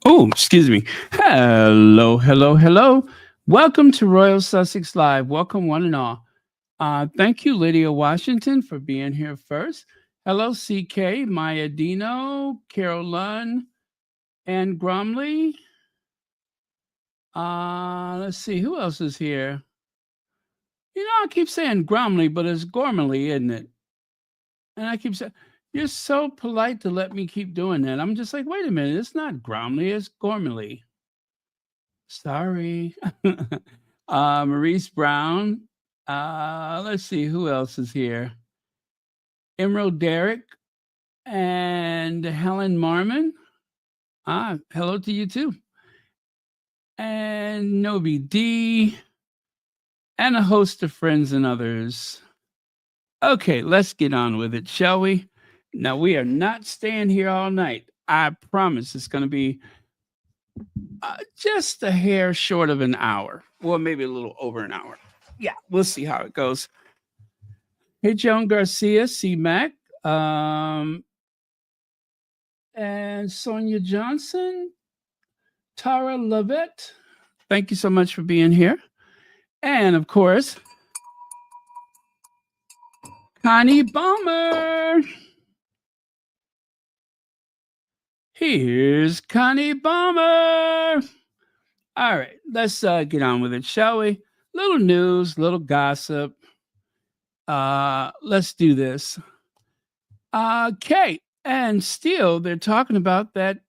Oh, excuse me. Hello, hello, hello. Welcome to Royal Sussex Live. Welcome, one and all. Thank you, Lydia Washington, for being here first. Hello, CK, Maya Dino, Carol Lunn, and Grumley. Let's see, who else is here? I keep saying Grumley, but it's Gormley, isn't it? And I keep saying, you're so polite to let me keep doing that. I'm just like, wait a minute, it's not Grumley, it's Gormley. Sorry. Maurice Brown. Let's see who else is here. Emerald Derrick and Helen Marmon. Hello to you too. And Nobi D and a host of friends and others. Okay, let's get on with it, shall we? Now, we are not staying here all night. I promise it's going to be just a hair short of an hour, or maybe a little over an hour. Yeah, we'll see how it goes. Hey, Joan Garcia, C Mac, and Sonia Johnson, Tara Lovett. Thank you so much for being here. And of course, Connie Bomber. Here's Connie Bomber. All right, let's get on with it, shall we? Little news, little gossip. Let's do this. Kate and Steele, they're talking about that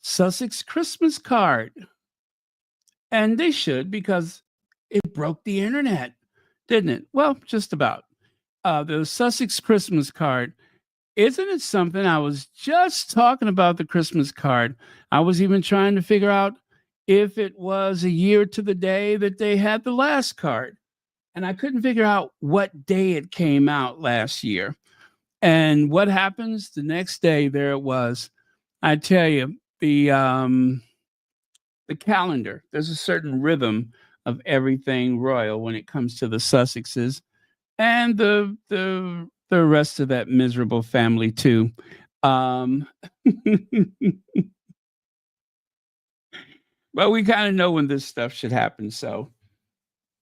Sussex Christmas card. And they should, because it broke the internet, didn't it? Well, just about. The Sussex Christmas card. Isn't it something? I was just talking about the Christmas card. I was even trying to figure out if it was a year to the day that they had the last card. And I couldn't figure out what day it came out last year. And what happens the next day? There it was. I tell you, the calendar. There's a certain rhythm of everything royal when it comes to the Sussexes and the rest of that miserable family too. But we kind of know when this stuff should happen. So,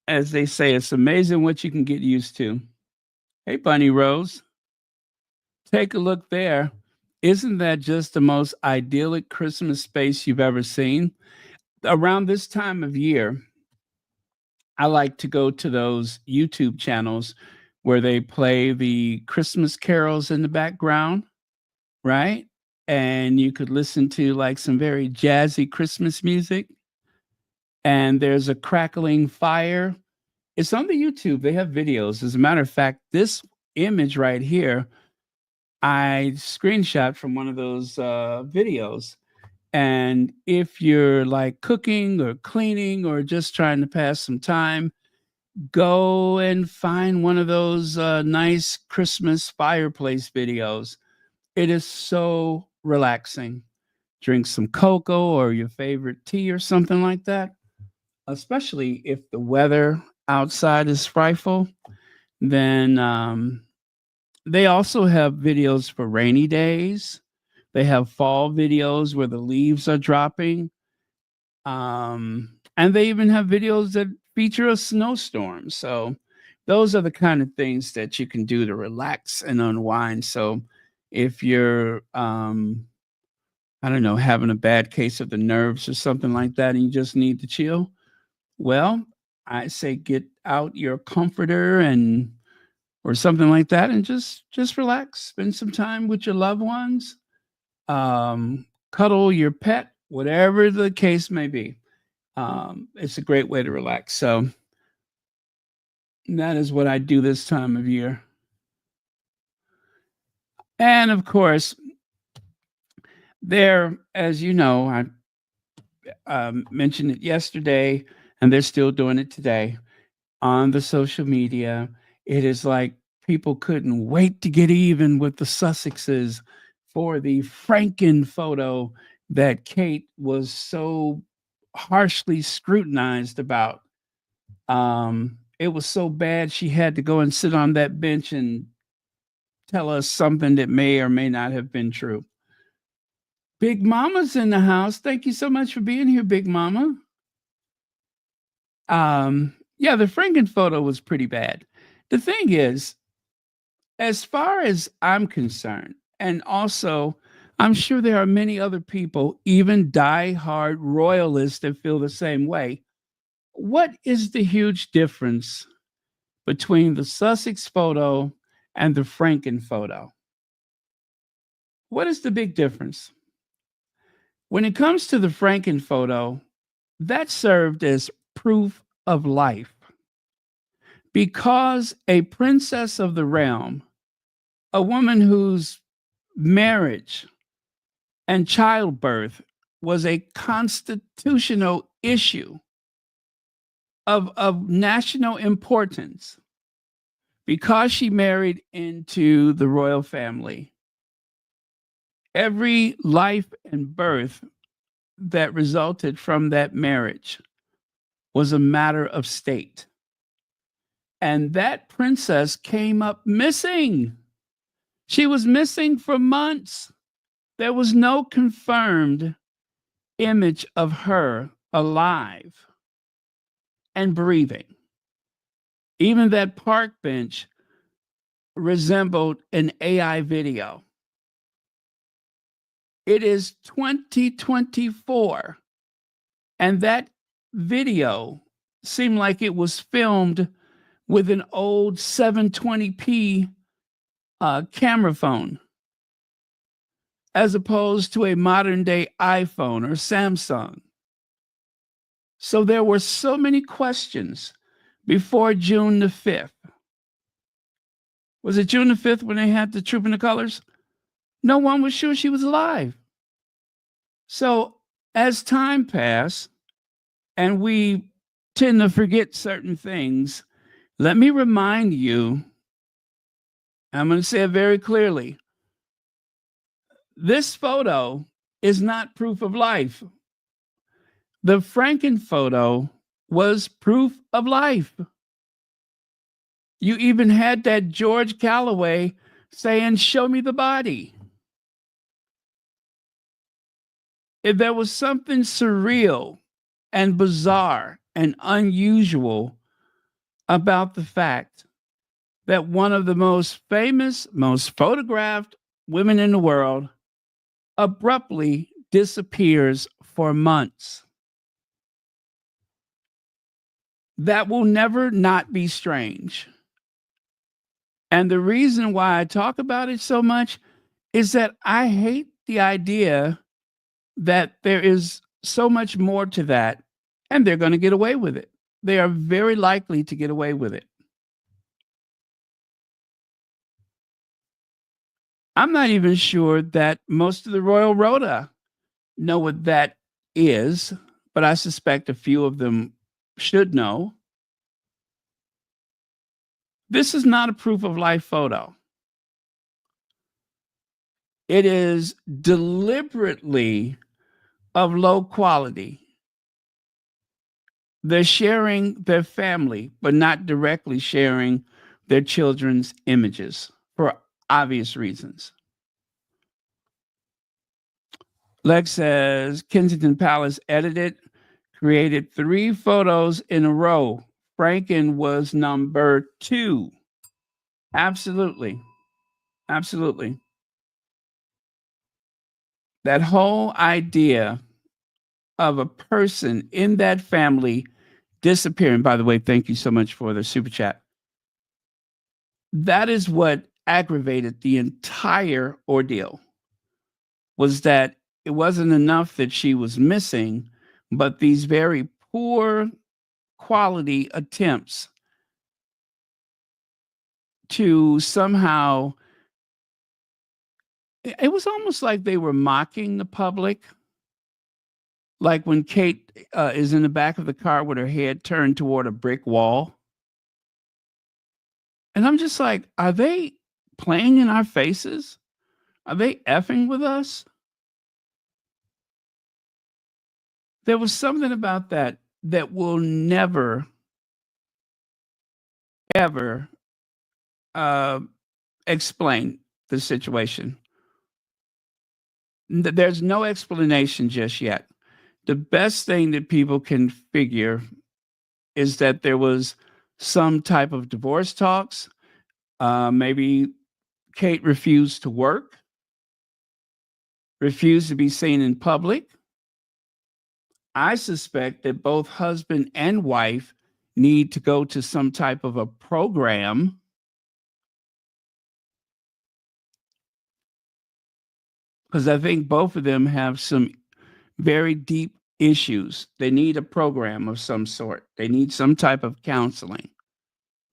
as they say, it's amazing what you can get used to. Hey, Bunny Rose, take a look there. Isn't that just the most idyllic Christmas space you've ever seen? Around this time of year, I like to go to those YouTube channels where they play the Christmas carols in the background, right? And you could listen to like some very jazzy Christmas music. And there's a crackling fire. It's on the YouTube. They have videos. As a matter of fact, this image right here, I screenshot from one of those videos. And if you're like cooking or cleaning or just trying to pass some time, go and find one of those nice Christmas fireplace videos. It is so relaxing. Drink some cocoa or your favorite tea or something like that, especially if the weather outside is frightful. Then they also have videos for rainy days. They have fall videos where the leaves are dropping. And they even have videos that feature a snowstorm. So those are the kind of things that you can do to relax and unwind. So if you're, I don't know, having a bad case of the nerves or something like that, and you just need to chill, well, I say get out your comforter and or something like that and just relax, spend some time with your loved ones, cuddle your pet, whatever the case may be. It's a great way to relax. So that is what I do this time of year. And of course, there, as you know, I mentioned it yesterday, and they're still doing it today on the social media. It is like people couldn't wait to get even with the Sussexes for the Franken photo that Kate was so harshly scrutinized about. It was so bad she had to go and sit on that bench and tell us something that may or may not have been true. Big Mama's in the house. Thank you so much for being here, Big Mama. Yeah, the Franken photo was pretty bad. The thing is, as far as I'm concerned, and also I'm sure there are many other people, even die-hard royalists, that feel the same way. What is the huge difference between the Sussex photo and the Franken photo? What is the big difference? When it comes to the Franken photo, that served as proof of life. Because a princess of the realm, a woman whose marriage and childbirth was a constitutional issue of national importance, because she married into the royal family, every life and birth that resulted from that marriage was a matter of state. And that princess came up missing. She was missing for months. There was no confirmed image of her alive and breathing. Even that park bench resembled an AI video. It is 2024, and that video seemed like it was filmed with an old 720p camera phone, as opposed to a modern day iPhone or Samsung. So there were so many questions before June the 5th. Was it June the 5th when they had the Troop in the Colors? No one was sure she was alive. So as time passed and we tend to forget certain things, let me remind you, I'm going to say it very clearly. This photo is not proof of life. The Franken photo was proof of life. You even had that George Calloway saying, "Show me the body." If there was something surreal and bizarre and unusual about the fact that one of the most famous, most photographed women in the world abruptly disappears for months. That will never not be strange. And the reason why I talk about it so much is that I hate the idea that there is so much more to that, and they're going to get away with it. They are very likely to get away with it. I'm not even sure that most of the Royal Rota know what that is, but I suspect a few of them should know. This is not a proof of life photo. It is deliberately of low quality. They're sharing their family, but not directly sharing their children's images for obvious reasons. Lex says Kensington Palace edited, created 3 photos in a row. Franken was number 2. Absolutely. Absolutely. That whole idea of a person in that family disappearing, by the way, thank you so much for the super chat. That is what aggravated the entire ordeal, was that it wasn't enough that she was missing, but these very poor quality attempts to somehow, it was almost like they were mocking the public. Like when Kate is in the back of the car with her head turned toward a brick wall. And I'm just like, are they playing in our faces? Are they effing with us? There was something about that that will never, ever uh, explain the situation. There's no explanation just yet. The best thing that people can figure is that there was some type of divorce talks. Maybe Kate refused to work, refused to be seen in public. I suspect that both husband and wife need to go to some type of a program because I think both of them have some very deep issues. They need a program of some sort. They need some type of counseling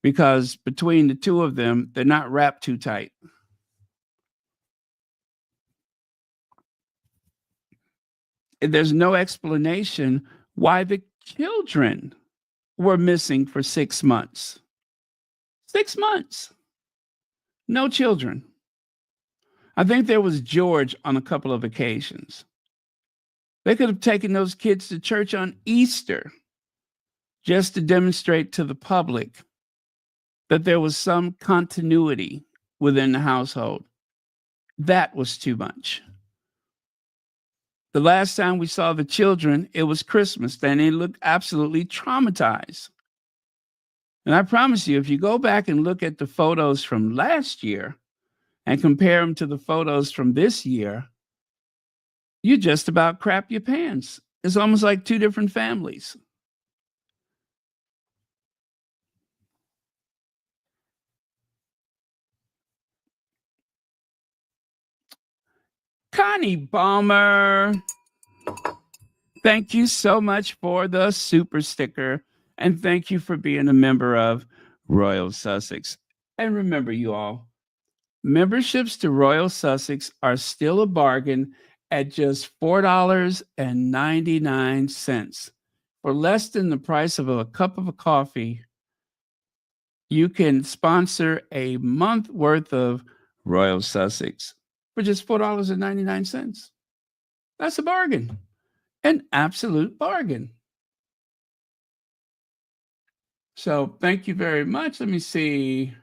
because between the two of them, they're not wrapped too tight. And there's no explanation why the children were missing for 6 months. 6 months. No children. I think there was George on a couple of occasions. They could have taken those kids to church on Easter just to demonstrate to the public that there was some continuity within the household. That was too much. The last time we saw the children, it was Christmas. Then they looked absolutely traumatized. And I promise you, if you go back and look at the photos from last year and compare them to the photos from this year, you just about crap your pants. It's almost like two different families. Connie Balmer, thank you so much for the super sticker. And thank you for being a member of Royal Sussex. And remember, you all, memberships to Royal Sussex are still a bargain at just $4.99. For less than the price of a cup of coffee, you can sponsor a month worth of Royal Sussex for just $4.99. That's a bargain, an absolute bargain. So thank you very much. Let me see.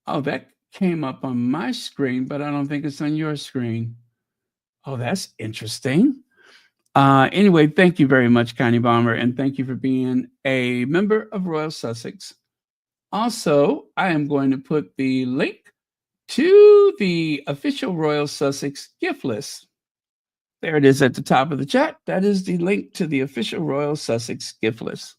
Oh, that came up on my screen, but I don't think it's on your screen. Oh, that's interesting. Anyway, thank you very much, Connie Bomber, and thank you for being a member of Royal Sussex. Also, I am going to put the link to the official Royal Sussex gift list. There it is at the top of the chat. That is the link to the official Royal Sussex gift list.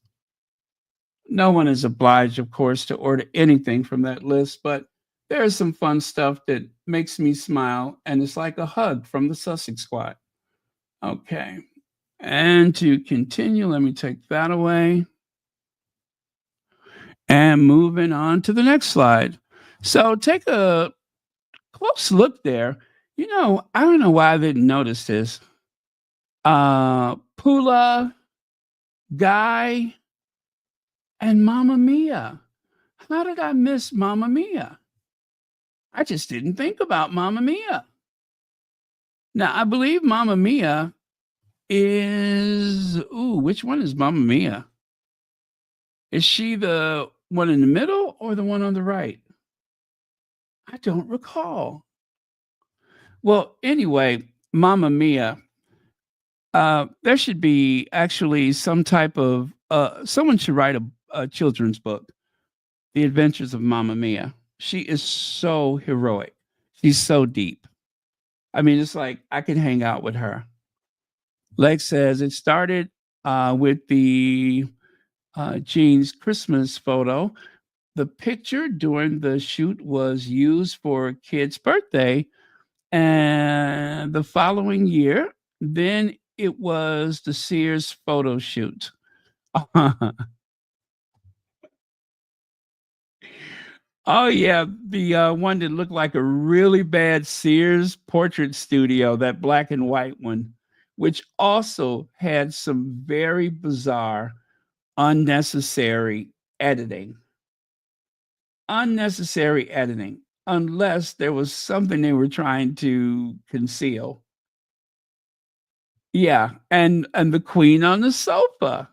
No one is obliged, of course, to order anything from that list, but there is some fun stuff that makes me smile, and it's like a hug from the Sussex Squad. Okay. And to continue, let me take that away. And moving on to the next slide. So take a close look there. You know, I don't know why I didn't notice this. Pula, Guy, and Mamma Mia. How did I miss Mamma Mia? I just didn't think about Mamma Mia. Now, I believe Mamma Mia is, which one is Mamma Mia? Is she the one in the middle or the one on the right? I don't recall. Well, anyway, Mamma Mia, there should be actually some type of, someone should write a children's book, The Adventures of Mamma Mia. She is so heroic. She's so deep. I mean, it's like I can hang out with her. Lex says it started with the Jean's Christmas photo. The picture during the shoot was used for a kid's birthday, and the following year, then it was the Sears photo shoot. Oh yeah, the one that looked like a really bad Sears portrait studio, that black and white one, which also had some very bizarre, unnecessary editing. Unnecessary editing, unless there was something they were trying to conceal. Yeah, and the queen on the sofa.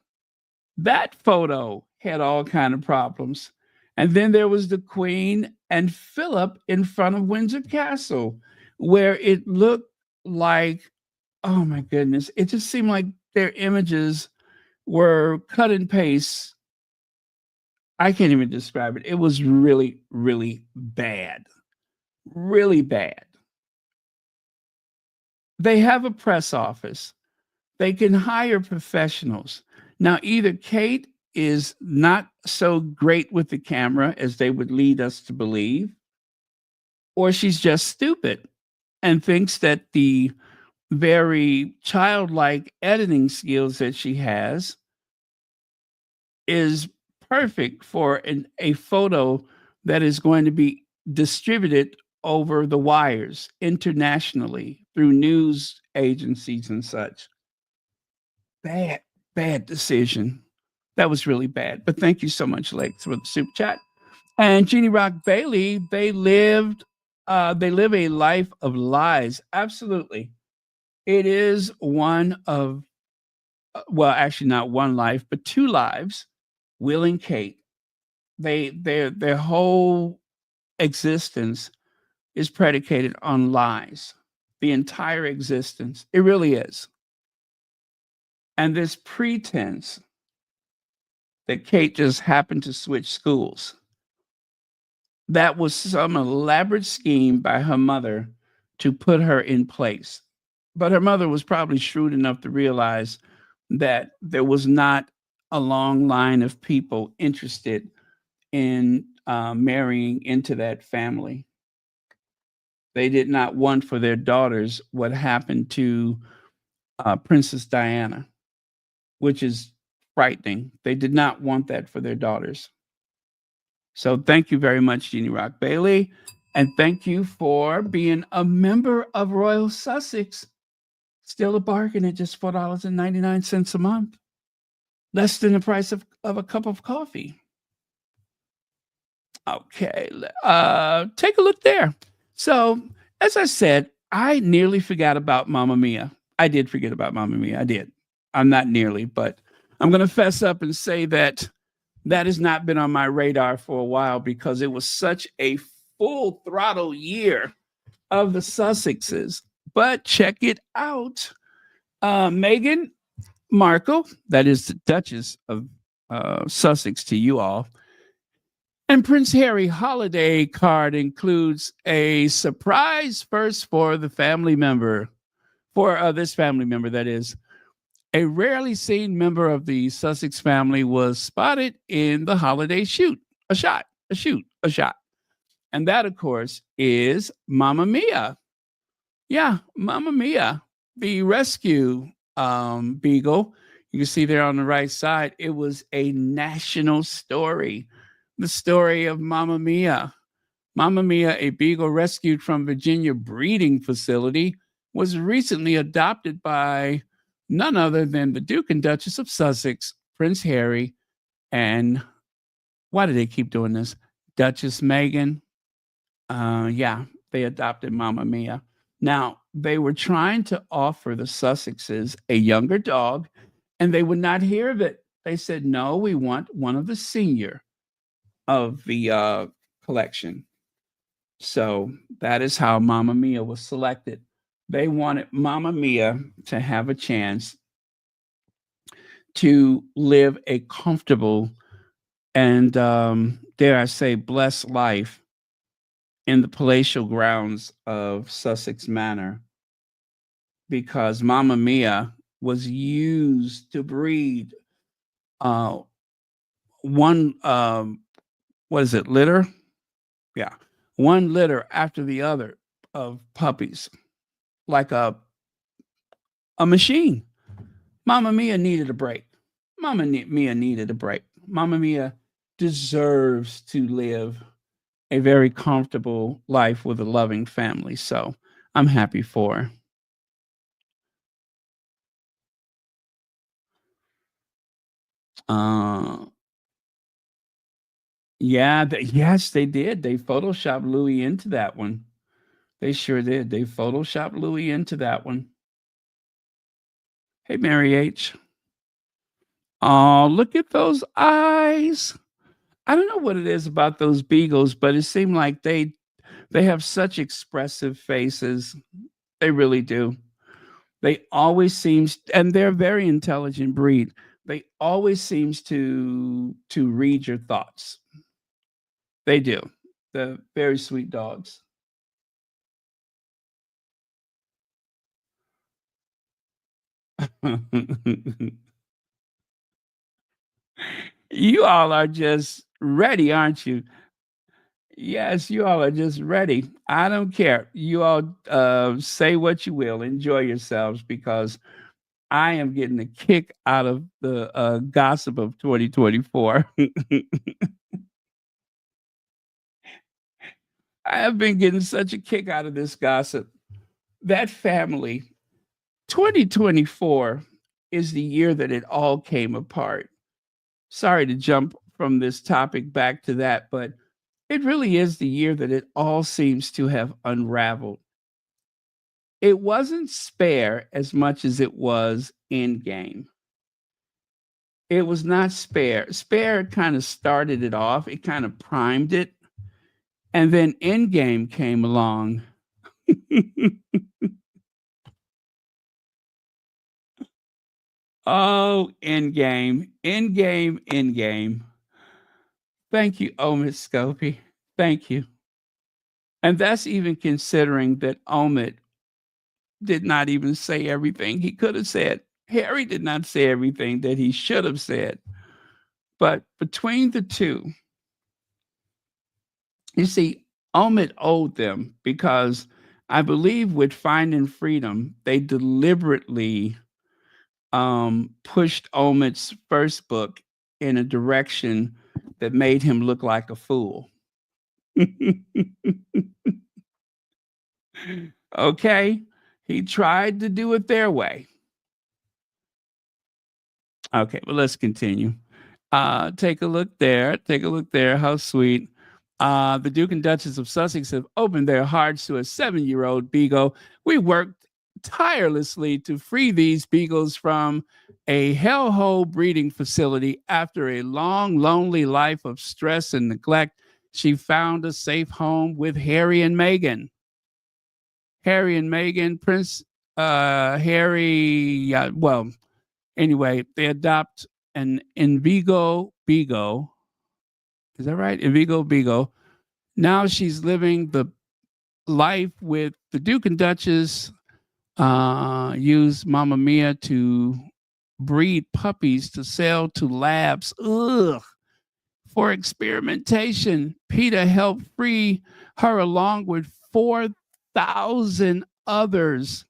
That photo had all kind of problems. And then there was the Queen and Philip in front of Windsor Castle, where it looked like, oh my goodness, it just seemed like their images were cut and paste. I can't even describe it. It was really, really bad. Really bad. They have a press office. They can hire professionals. Now, either Kate is not so great with the camera as they would lead us to believe, or she's just stupid and thinks that the very childlike editing skills that she has is perfect for a photo that is going to be distributed over the wires internationally through news agencies and such. Bad, bad decision. That was really bad. But thank you so much, Lex, for the super chat. And Jeannie Rock Bailey, they live a life of lies. Absolutely. It is one of, well, actually not one life, but two lives. Will and Kate. Their whole existence is predicated on lies. The entire existence. It really is. And this pretense that Kate just happened to switch schools, that was some elaborate scheme by her mother to put her in place. But her mother was probably shrewd enough to realize that there was not a long line of people interested in marrying into that family. They did not want for their daughters what happened to Princess Diana, which is frightening. They did not want that for their daughters. So thank you very much, Jeannie Rock Bailey. And thank you for being a member of Royal Sussex. Still a bargain at just $4.99 a month. Less than the price of a cup of coffee. Okay, take a look there. So, as I said, I nearly forgot about Mamma Mia. I did forget about Mamma Mia. I did. I'm not nearly, but I'm going to fess up and say that that has not been on my radar for a while because it was such a full throttle year of the Sussexes. But check it out. Meghan Markle, that is the Duchess of Sussex to you all, and Prince Harry holiday card includes a surprise first for the family member, for this family member, that is. A rarely seen member of the Sussex family was spotted in the holiday shoot. A shot, a shoot, a shot. And that, of course, is Mamma Mia. Yeah, Mamma Mia, the rescue beagle. You can see there on the right side, it was a national story. The story of Mamma Mia. Mamma Mia, a beagle rescued from Virginia breeding facility, was recently adopted by none other than the Duke and Duchess of Sussex, Prince Harry, and why do they keep doing this? Duchess Meghan. Yeah, they adopted Mamma Mia. Now, they were trying to offer the Sussexes a younger dog, and they would not hear of it. They said, no, we want one of the senior of the collection. So that is how Mamma Mia was selected. They wanted Mamma Mia to have a chance to live a comfortable and, dare I say, blessed life in the palatial grounds of Sussex Manor, because Mamma Mia was used to breed uh, one, what is it, litter? Yeah, one litter after the other of puppies, like a machine. Mamma Mia needed a break. Mia needed a break. Mamma Mia deserves to live a very comfortable life with a loving family. So I'm happy for her. Uh, yeah, yes, they did. They photoshopped Louis into that one. They sure did. They photoshopped Louis into that one. Hey, Mary H. Oh, look at those eyes. I don't know what it is about those beagles, but it seemed like they have such expressive faces. They really do. They always seems, and they're a very intelligent breed. They always seems to read your thoughts. They do. The very sweet dogs. You all are just ready, aren't you? Yes, you all are just ready. I don't care. You all say what you will. Enjoy yourselves because I am getting a kick out of the gossip of 2024. I have been getting such a kick out of this gossip. That family, 2024 is the year that it all came apart. Sorry to jump from this topic back to that, but it really is the year that it all seems to have unraveled. It wasn't Spare as much as it was Endgame. It was not Spare. Spare kind of started it off, it kind of primed it, and then Endgame came along. Oh, Endgame, Endgame, Endgame. Thank you, Omid Scobie. Thank you. And that's even considering that Omid did not even say everything he could have said. Harry did not say everything that he should have said. But between the two, you see, Omid owed them because I believe with Finding Freedom, they deliberately pushed Omid's first book in a direction that made him look like a fool. Okay? He tried to do it their way. Okay, well, let's continue. Take a look there. Take a look there. How sweet. The Duke and Duchess of Sussex have opened their hearts to a 7-year-old beagle. We worked tirelessly to free these beagles from a hellhole breeding facility. After a long, lonely life of stress and neglect, she found a safe home with Harry and Meghan. Harry and Meghan, Prince Harry, well, anyway, they adopt an Invigo Beagle. Is that right? Invigo Beagle. Now she's living the life with the Duke and Duchess. Use Mamma Mia to breed puppies to sell to labs. Ugh. For experimentation. Peter helped free her along with 4,000 others.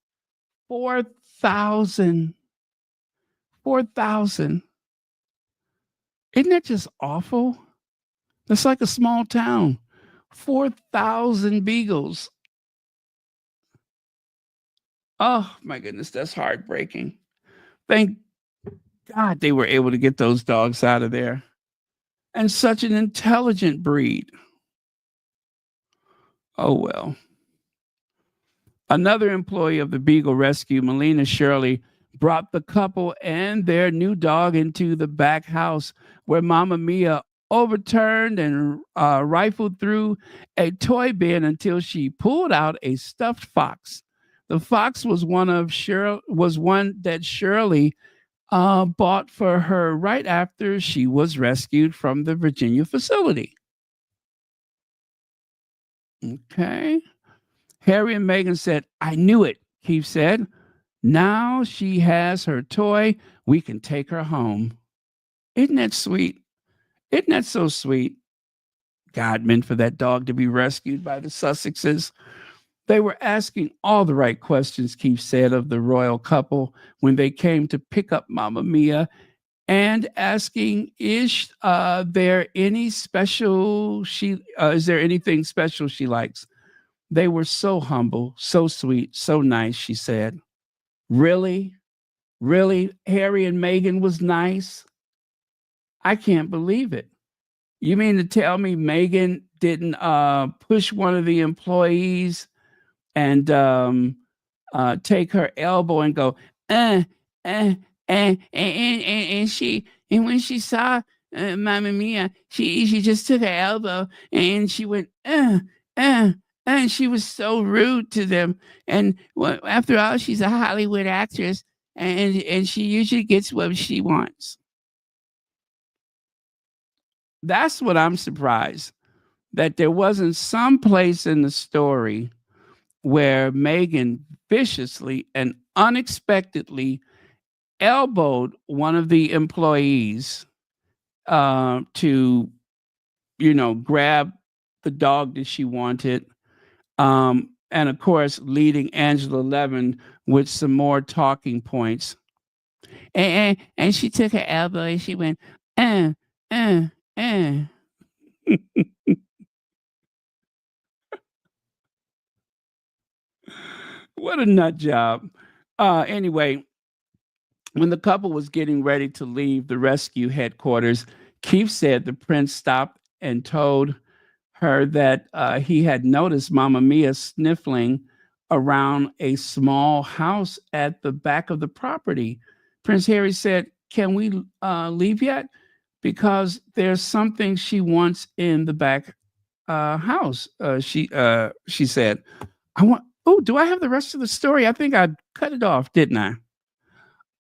4,000. 4,000. Isn't that just awful? That's like a small town. 4,000 beagles. Oh my goodness, that's heartbreaking. Thank God they were able to get those dogs out of there. And such an intelligent breed. Oh well. Another employee of the Beagle Rescue, Melina Shirley, brought the couple and their new dog into the back house where Mamma Mia overturned and rifled through a toy bin until she pulled out a stuffed fox. The fox was one that Shirley bought for her right after she was rescued from the Virginia facility. Okay. Harry and Meghan said, I knew it, Keith said. Now she has her toy. We can take her home. Isn't that sweet? Isn't that so sweet? God meant for that dog to be rescued by the Sussexes. They were asking all the right questions, Keith said, of the royal couple when they came to pick up Mamma Mia and asking, is there any special is there anything special she likes? They were so humble, so sweet, so nice, she said. Really? Really? Harry and Meghan was nice? I can't believe it. You mean to tell me Meghan didn't push one of the employees and take her elbow and go, uh, and she, and when she saw Mamma Mia, she just took her elbow and she went, uh, And she was so rude to them. And well, after all, she's a Hollywood actress, and she usually gets what she wants. That's what I'm surprised that there wasn't some place in the story where Meghan viciously and unexpectedly elbowed one of the employees to, grab the dog that she wanted. And of course, leading Angela Levin with some more talking points. And she took her elbow and she went, uh, uh, uh. What a nut job. Anyway, when the couple was getting ready to leave the rescue headquarters, Keith said the prince stopped and told her that he had noticed Mamma Mia sniffling around a small house at the back of the property. Prince Harry said, "Can we leave yet? Because there's something she wants in the back house." She said, "I want." Oh, do I have the rest of the story? I think I cut it off, didn't I?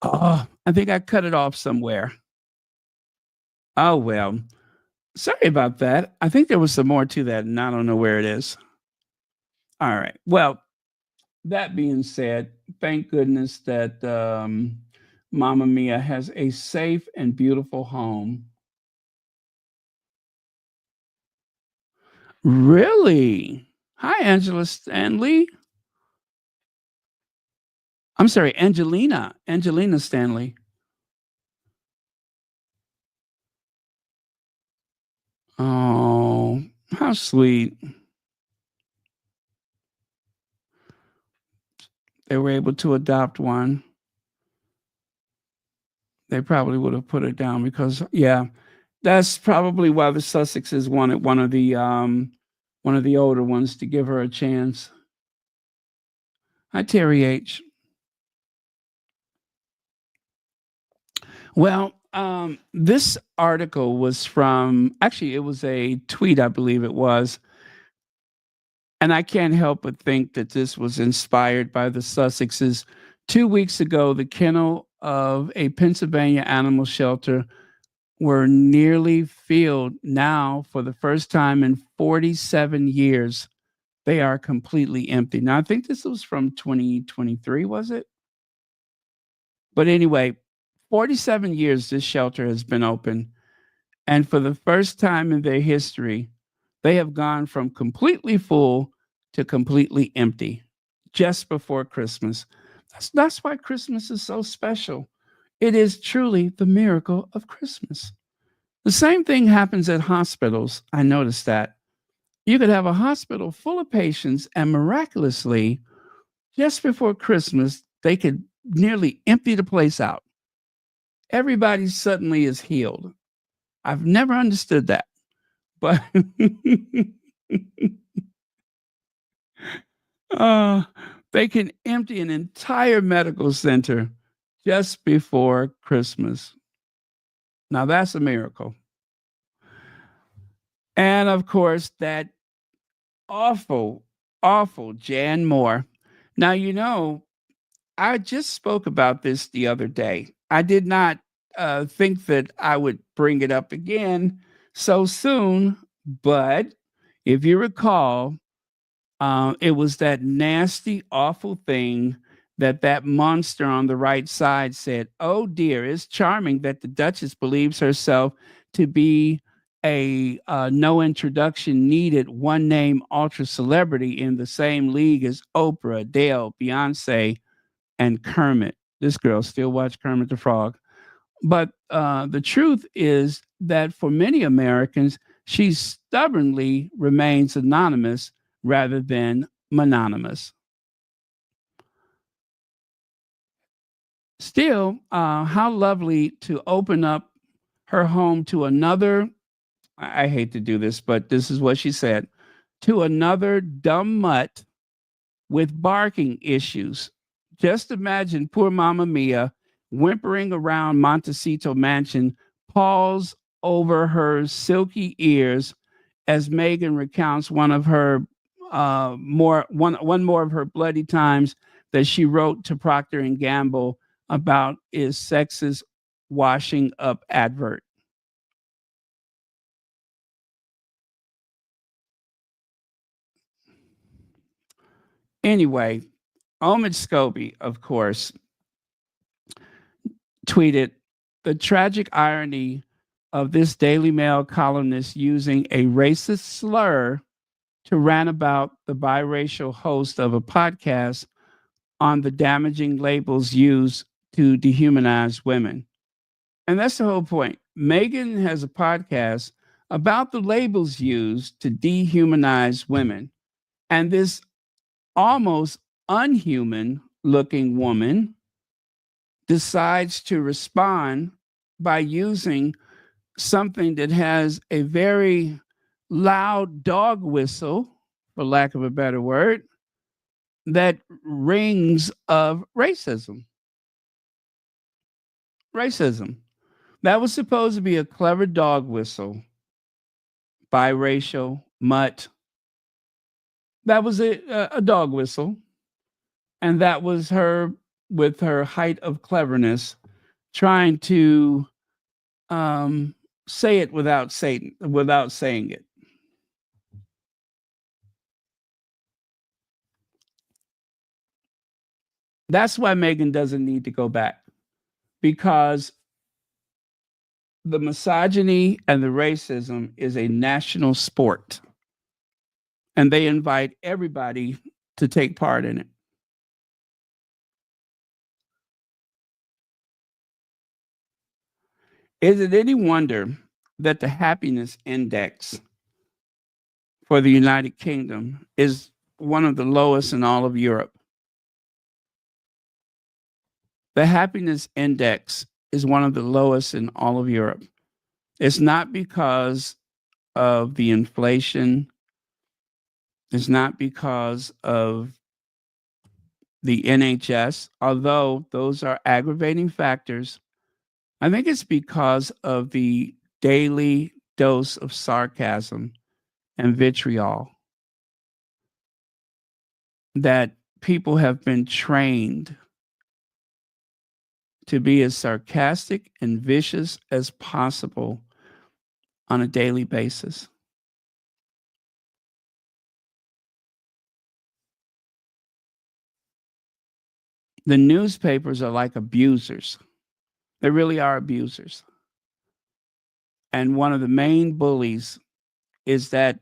Oh, I think I cut it off somewhere. Oh well. Sorry about that. I think there was some more to that, and I don't know where it is. All right. Well, that being said, thank goodness that Mama Mia has a safe and beautiful home. Really? Hi, Angela Stanley. I'm sorry, Angelina. Angelina Stanley. Oh, how sweet. They were able to adopt one. They probably would have put it down because, yeah, that's probably why the Sussexes wanted one of the older ones to give her a chance. Hi, Terry H. Well, this article was from actually it was a tweet, I believe it was, and I can't help but think that this was inspired by the Sussexes. 2 weeks ago, the kennel of a Pennsylvania animal shelter were nearly filled. Now, for the first time in 47 years, they are completely empty. Now, I think this was from 2023, was it? But anyway, 47 years this shelter has been open. And for the first time in their history, they have gone from completely full to completely empty just before Christmas. That's why Christmas is so special. It is truly the miracle of Christmas. The same thing happens at hospitals. I noticed that. You could have a hospital full of patients, and miraculously, just before Christmas, they could nearly empty the place out. Everybody suddenly is healed. I've never understood that, but uh, they can empty an entire medical center just before Christmas. Now that's a miracle. And of course, that awful, awful Jan Moore. Now, I just spoke about this the other day. I did not think that I would bring it up again so soon, but if you recall, it was that nasty, awful thing that monster on the right side said, "Oh dear, it's charming that the Duchess believes herself to be a no introduction needed one name ultra celebrity in the same league as Oprah, Adele, Beyonce, and Kermit." This girl still watch Kermit the Frog. But the truth is that for many Americans, she stubbornly remains anonymous rather than mononymous. Still, how lovely to open up her home to another. I hate to do this, but this is what she said, to another dumb mutt with barking issues. Just imagine poor Mamma Mia whimpering around Montecito Mansion, paws over her silky ears as Meghan recounts one of her one more of her bloody times that she wrote to Procter and Gamble about is sexist washing up advert. Anyway, Omid Scobie, of course, tweeted the tragic irony of this Daily Mail columnist using a racist slur to rant about the biracial host of a podcast on the damaging labels used to dehumanize women. And that's the whole point. Meghan has a podcast about the labels used to dehumanize women. And this almost unhuman looking woman decides to respond by using something that has a very loud dog whistle, for lack of a better word, that rings of racism. Racism. That was supposed to be a clever dog whistle, biracial, mutt. That was a dog whistle. And that was her, with her height of cleverness, trying to say it without saying it. That's why Meghan doesn't need to go back, because the misogyny and the racism is a national sport, and they invite everybody to take part in it. Is it any wonder that the happiness index for the United Kingdom is one of the lowest in all of Europe? The happiness index is one of the lowest in all of Europe. It's not because of the inflation, it's not because of the NHS, although those are aggravating factors. I think it's because of the daily dose of sarcasm and vitriol that people have been trained to be as sarcastic and vicious as possible on a daily basis. The newspapers are like abusers. They really are abusers. And one of the main bullies is that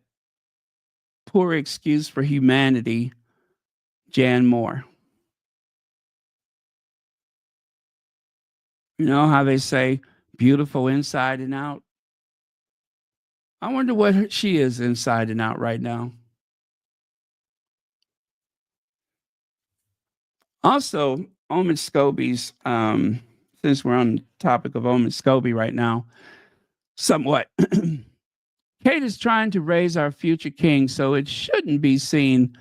poor excuse for humanity, Jan Moore. You know how they say beautiful inside and out? I wonder what she is inside and out right now. Also, Omid Scobie's, since we're on the topic of Omid Scobie right now, somewhat, Kate is trying to raise our future king, so it shouldn't be seen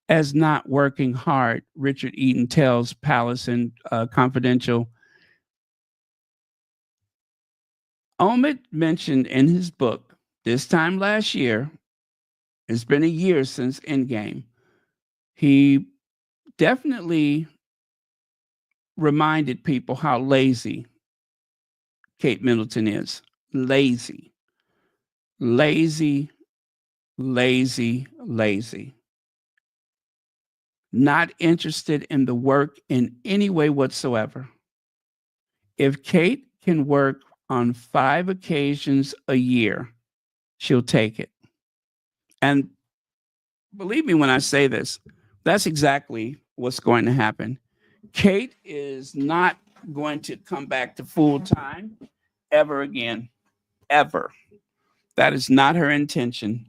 as not working hard, Richard Eaton tells Palace and Confidential. Omid mentioned in his book this time last year, it's been a year since Endgame, he definitely reminded people how lazy Kate Middleton is. Lazy, lazy, lazy, lazy. Not interested in the work in any way whatsoever. If Kate can work on 5 occasions a year, she'll take it. And believe me when I say this, that's exactly what's going to happen. Kate is not going to come back to full time ever again. Ever. That is not her intention.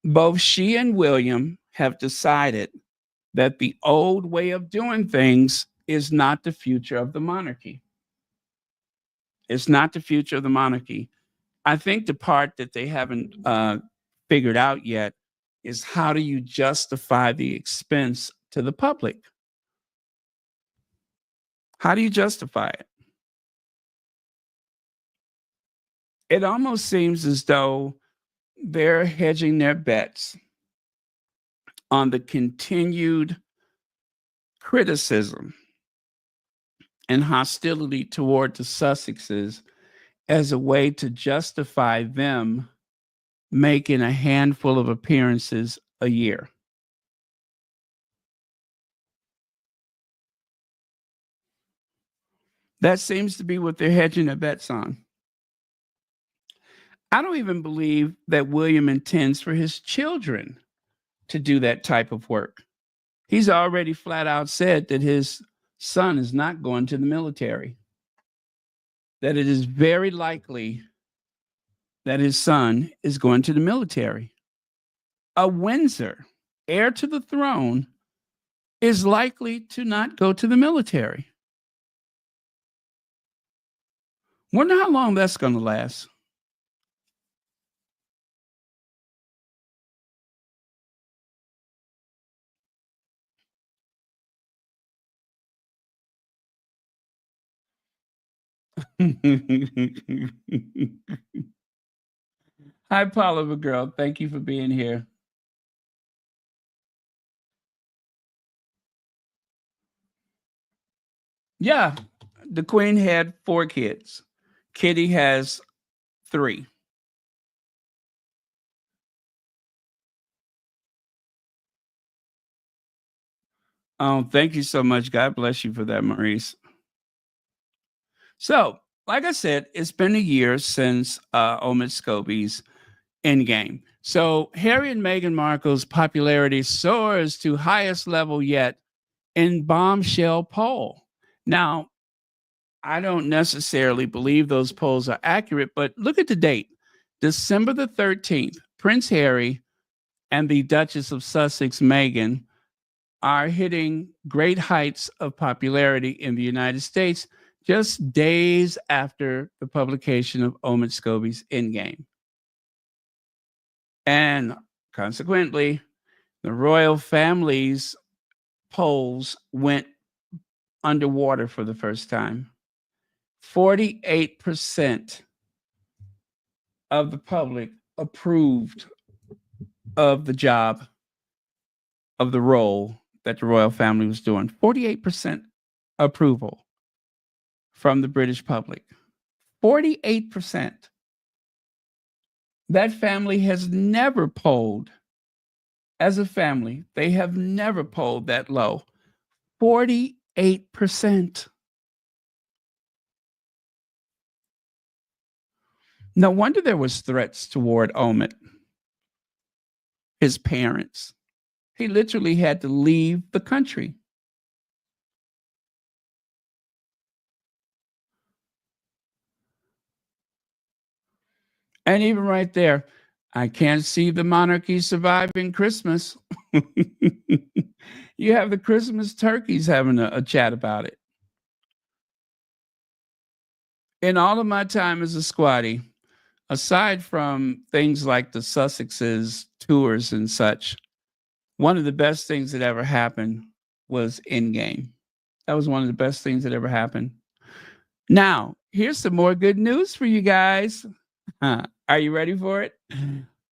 Both she and William have decided that the old way of doing things is not the future of the monarchy. It's not the future of the monarchy. I think the part that they haven't figured out yet is how do you justify the expense to the public? How do you justify it? It almost seems as though they're hedging their bets on the continued criticism and hostility toward the Sussexes as a way to justify them making a handful of appearances a year. That seems to be what they're hedging their bets on. I don't even believe that William intends for his children to do that type of work. He's already flat out said that his son is not going to the military, that it is very likely that his son is going to the military. A Windsor, heir to the throne, is likely to not go to the military. Wonder how long that's going to last. Hi, Paula, girl. Thank you for being here. Yeah, the Queen had 4 kids. Kitty has 3. Oh, thank you so much. God bless you for that, Maurice. So, like I said, it's been a year since Omid Scobie's Endgame. So Harry and Meghan Markle's popularity soars to highest level yet in bombshell poll. Now, I don't necessarily believe those polls are accurate, but look at the date. December the 13th, Prince Harry and the Duchess of Sussex, Meghan, are hitting great heights of popularity in the United States just days after the publication of Omid Scobie's Endgame. And consequently, the royal family's polls went underwater for the first time. 48% of the public approved of the job, of the role that the royal family was doing. 48% approval from the British public. 48%. That family has never polled as a family. They have never polled that low. 48%. No wonder there was threats toward Omid, his parents. He literally had to leave the country. And even right there, I can't see the monarchy surviving Christmas. You have the Christmas turkeys having a chat about it. In all of my time as a squatty, aside from things like the Sussexes tours and such, one of the best things that ever happened was Endgame. That was one of the best things that ever happened. Now, here's some more good news for you guys. Are you ready for it?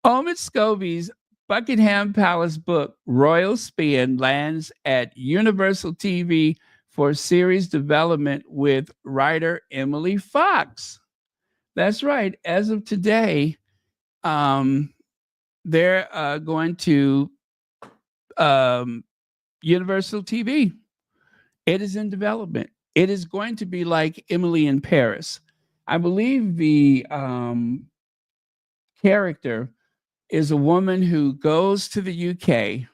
Omid Scobie's Buckingham Palace book, Royal Spin, lands at Universal TV for series development with writer Emily Fox. That's right. As of today, they're going to Universal TV. It is in development. It is going to be like Emily in Paris. I believe the character is a woman who goes to the UK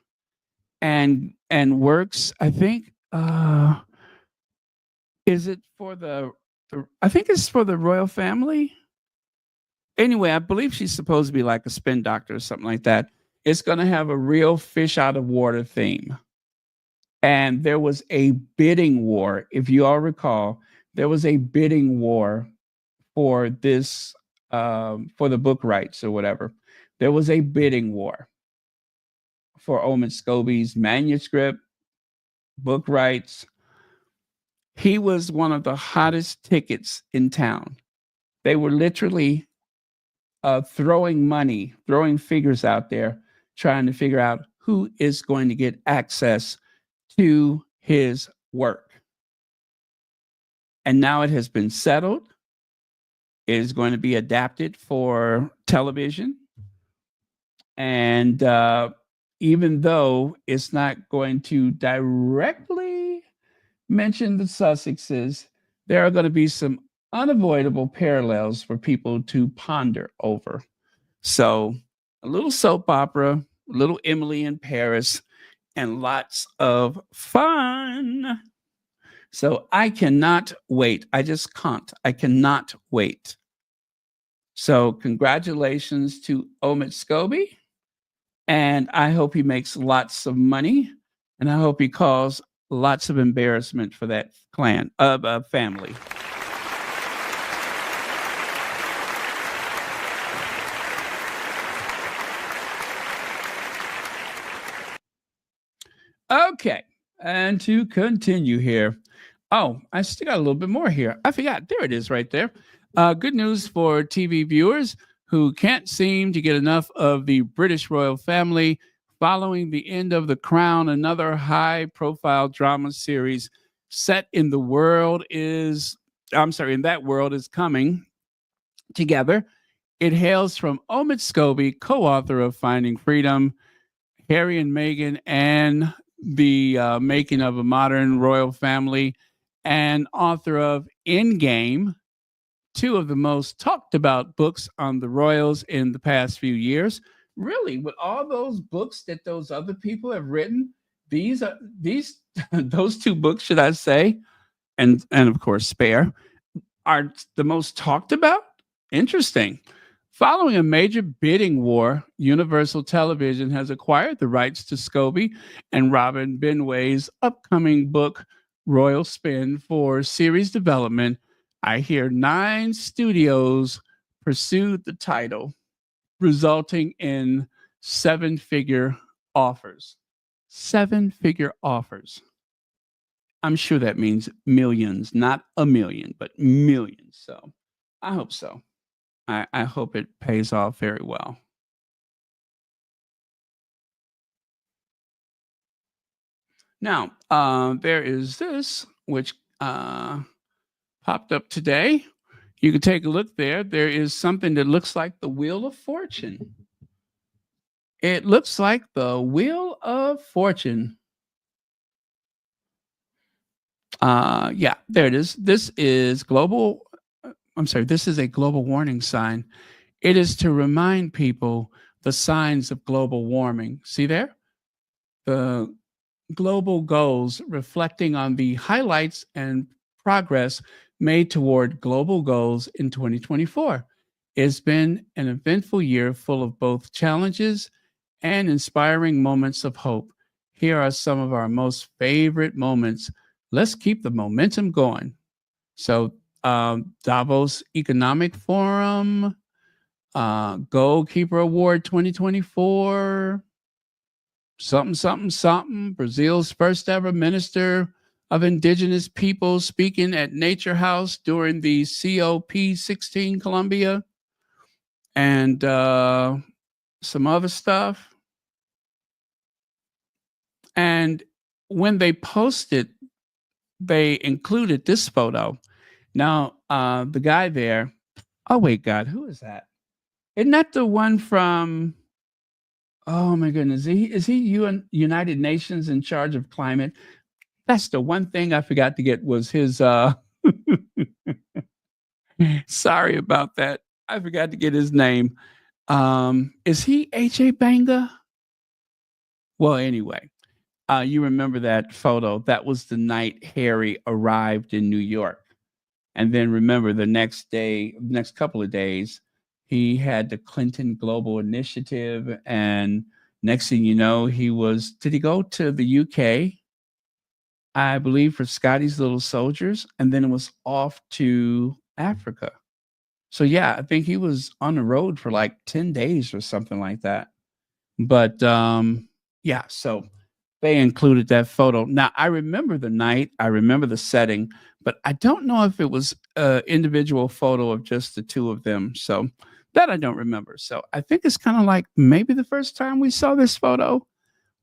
and works. I think is it for the I think it's for the royal family. Anyway, I believe she's supposed to be like a spin doctor or something like that. It's going to have a real fish out of water theme. And there was a bidding war. If you all recall, there was a bidding war for this, for the book rights or whatever. There was a bidding war for Omid Scobie's manuscript, book rights. He was one of the hottest tickets in town. They were literally throwing money, throwing figures out there, trying to figure out who is going to get access to his work. And now it has been settled. It is going to be adapted for television. And even though it's not going to directly mention the Sussexes, there are going to be some unavoidable parallels for people to ponder over. So, a little soap opera, a little Emily in Paris, and lots of fun. So, I cannot wait. I just can't. I cannot wait. So, congratulations to Omid Scobie. And I hope he makes lots of money. And I hope he caused lots of embarrassment for that family. Okay. And to continue here. Oh, I still got a little bit more here. I forgot. There it is right there. Good news for TV viewers who can't seem to get enough of the British royal family. Following the end of The Crown, another high-profile drama series set in that world is coming together. It hails from Omid Scobie, co-author of Finding Freedom, Harry and Meghan, and the Making of a Modern Royal Family, and author of Endgame, two of the most talked about books on the royals in the past few years. Really, with all those books that those other people have written, these those two books, should I say, and of course Spare, are the most talked about. Interesting. Following a major bidding war, Universal Television has acquired the rights to Scobie and Robin Benway's upcoming book, Royal Spin, for series development. I hear 9 studios pursued the title, resulting in 7-figure offers. 7-figure offers. I'm sure that means millions, not a million, but millions. So I hope so. I hope it pays off very well. Now, there is this, which popped up today. You can take a look there. There is something that looks like the Wheel of Fortune. It looks like the Wheel of Fortune. Yeah, there it is. This is global. This is a global warning sign. It is to remind people the signs of global warming. See there? The global goals reflecting on the highlights and progress made toward global goals in 2024. It's been an eventful year full of both challenges and inspiring moments of hope. Here are some of our most favorite moments. Let's keep the momentum going. So, Davos Economic Forum, Goalkeeper Award 2024, something. Brazil's first ever minister of indigenous people speaking at Nature House during the COP16 Columbia, and some other stuff. And when they posted, they included this photo. Now, the guy there, oh, wait, God, who is that? Isn't that the one from, oh, my goodness, is he United Nations in charge of climate? That's the one thing I forgot to get was his, sorry about that. I forgot to get his name. Is he H.A. Banga? Well, anyway, you remember that photo. That was the night Harry arrived in New York. And then remember the next couple of days, he had the Clinton Global Initiative. And next thing you know, did he go to the UK? I believe for Scotty's Little Soldiers. And then it was off to Africa. So yeah, I think he was on the road for like 10 days or something like that. But yeah, so they included that photo. Now, I remember the night, I remember the setting, but I don't know if it was an individual photo of just the two of them. So that I don't remember. So I think it's kind of like maybe the first time we saw this photo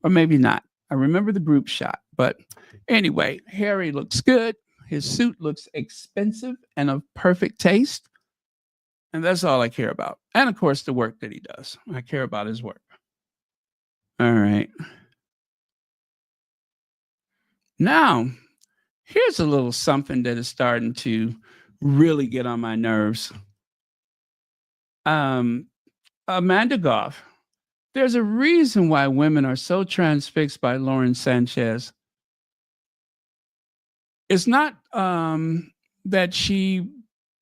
or maybe not. I remember the group shot, but anyway, Harry looks good. His suit looks expensive and of perfect taste. And that's all I care about. And of course, the work that he does. I care about his work. All right. Now, here's a little something that is starting to really get on my nerves. Amanda Goff. There's a reason why women are so transfixed by Lauren Sanchez. It's not that she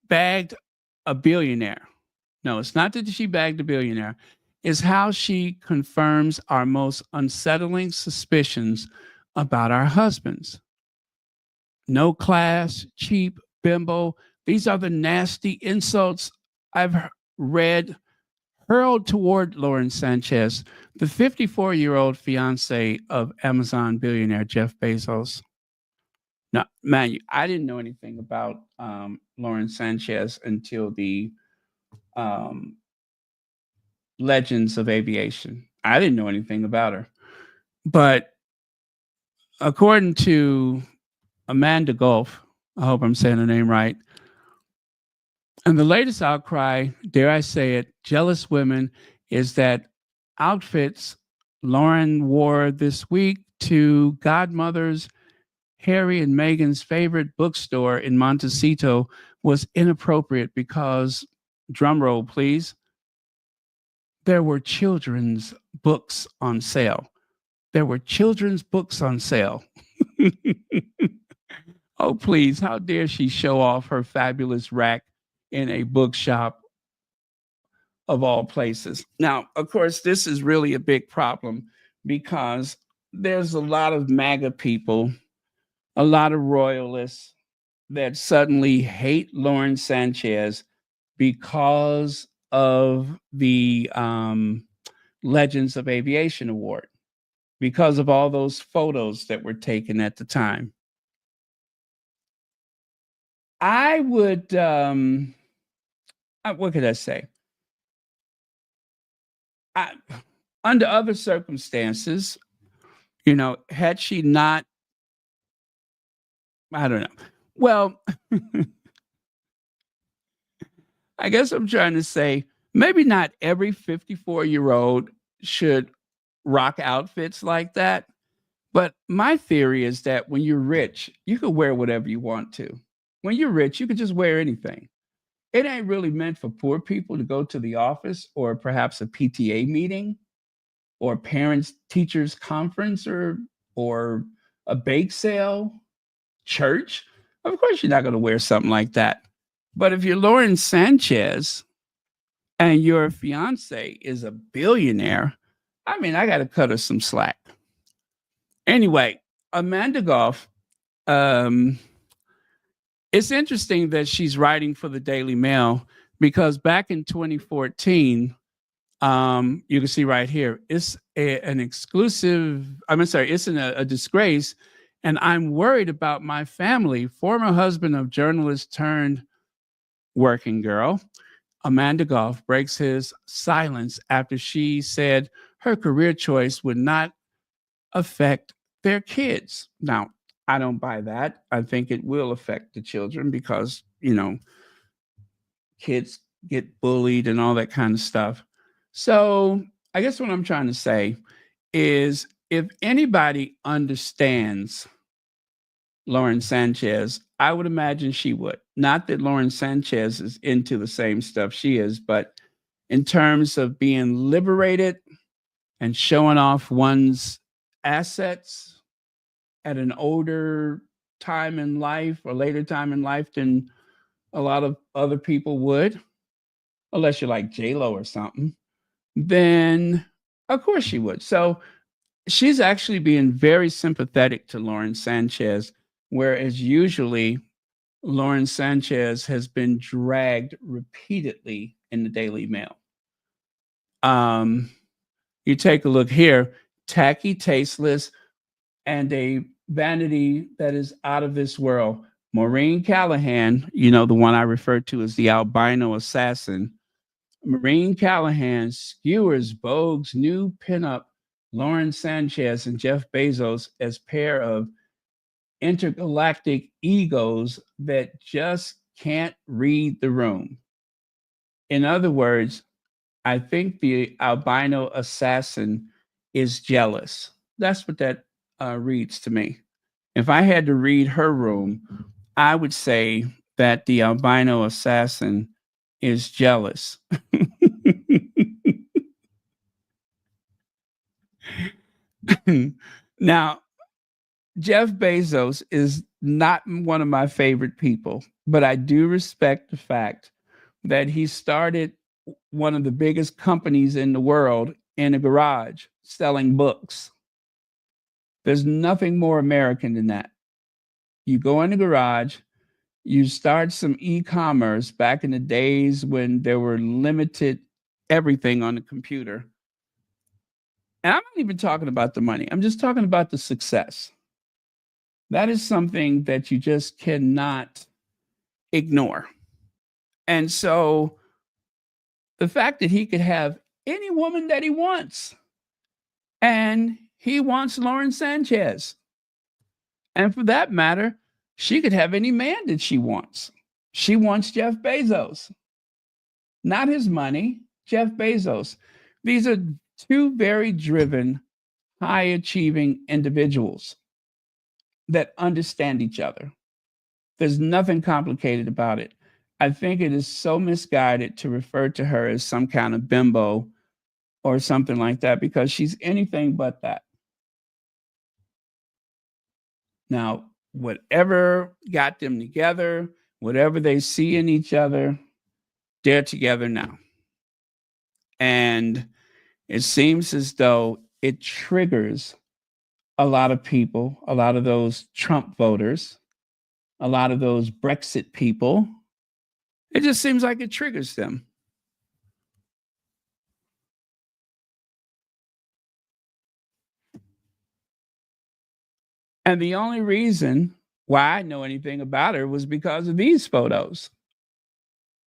bagged a billionaire. No, it's not that she bagged a billionaire. It's how she confirms our most unsettling suspicions about our husbands. No class, cheap, bimbo. These are the nasty insults I've read hurled toward Lauren Sanchez, the 54-year-old fiance of Amazon billionaire Jeff Bezos. Now, man, I didn't know anything about Lauren Sanchez until the Legends of Aviation. I didn't know anything about her. But according to Amanda Goff, I hope I'm saying her name right, and the latest outcry, dare I say it, jealous women, is that outfits Lauren wore this week to Godmother's Harry and Meghan's favorite bookstore in Montecito was inappropriate because, drumroll please, there were children's books on sale. There were children's books on sale. Oh, please, how dare she show off her fabulous rack in a bookshop of all places. Now, of course, this is really a big problem because there's a lot of MAGA people, a lot of royalists that suddenly hate Lauren Sanchez because of the Legends of Aviation Award, because of all those photos that were taken at the time. I would, what could I say? Under other circumstances, had she not, I don't know. Well, I guess I'm trying to say maybe not every 54-year-old should rock outfits like that. But my theory is that when you're rich, you can wear whatever you want to. When you're rich, you can just wear anything. It ain't really meant for poor people to go to the office or perhaps a PTA meeting or parents teachers conference or a bake sale, church. Of course, you're not going to wear something like that. But if you're Lauren Sanchez and your fiance is a billionaire, I mean, I got to cut her some slack. Anyway, Amanda Goff, it's interesting that she's writing for the Daily Mail because back in 2014, you can see right here, it's an exclusive, it's a disgrace. And I'm worried about my family, former husband of journalist turned working girl. Amanda Goff breaks his silence after she said her career choice would not affect their kids. Now, I don't buy that. I think it will affect the children because, kids get bullied and all that kind of stuff. So I guess what I'm trying to say is if anybody understands Lauren Sanchez, I would imagine she would. Not that Lauren Sanchez is into the same stuff she is, but in terms of being liberated and showing off one's assets at an older time in life or later time in life than a lot of other people would, unless you're like J-Lo or something, then of course she would. So she's actually being very sympathetic to Lauren Sanchez, whereas usually Lauren Sanchez has been dragged repeatedly in the Daily Mail. You take a look here, tacky, tasteless, and a vanity that is out of this world. Maureen Callahan, the one I referred to as the albino assassin. Maureen Callahan skewers Vogue's new pinup Lauren Sanchez and Jeff Bezos as pair of intergalactic egos that just can't read the room. In other words, I think the albino assassin is jealous. That's what that reads to me. If I had to read her room, I would say that the albino assassin is jealous. Now, Jeff Bezos is not one of my favorite people, but I do respect the fact that he started one of the biggest companies in the world in a garage selling books. There's nothing more American than that. You go in the garage, you start some e-commerce back in the days when there were limited everything on the computer. And I'm not even talking about the money. I'm just talking about the success. That is something that you just cannot ignore. And so the fact that he could have any woman that he wants, and he wants Lauren Sanchez. And for that matter, she could have any man that she wants. She wants Jeff Bezos, not his money, Jeff Bezos. These are two very driven, high achieving individuals that understand each other. There's nothing complicated about it. I think it is so misguided to refer to her as some kind of bimbo or something like that, because she's anything but that. Now, whatever got them together, whatever they see in each other, they're together now. And it seems as though it triggers a lot of people, a lot of those Trump voters, a lot of those Brexit people. It just seems like it triggers them. And the only reason why I know anything about her was because of these photos,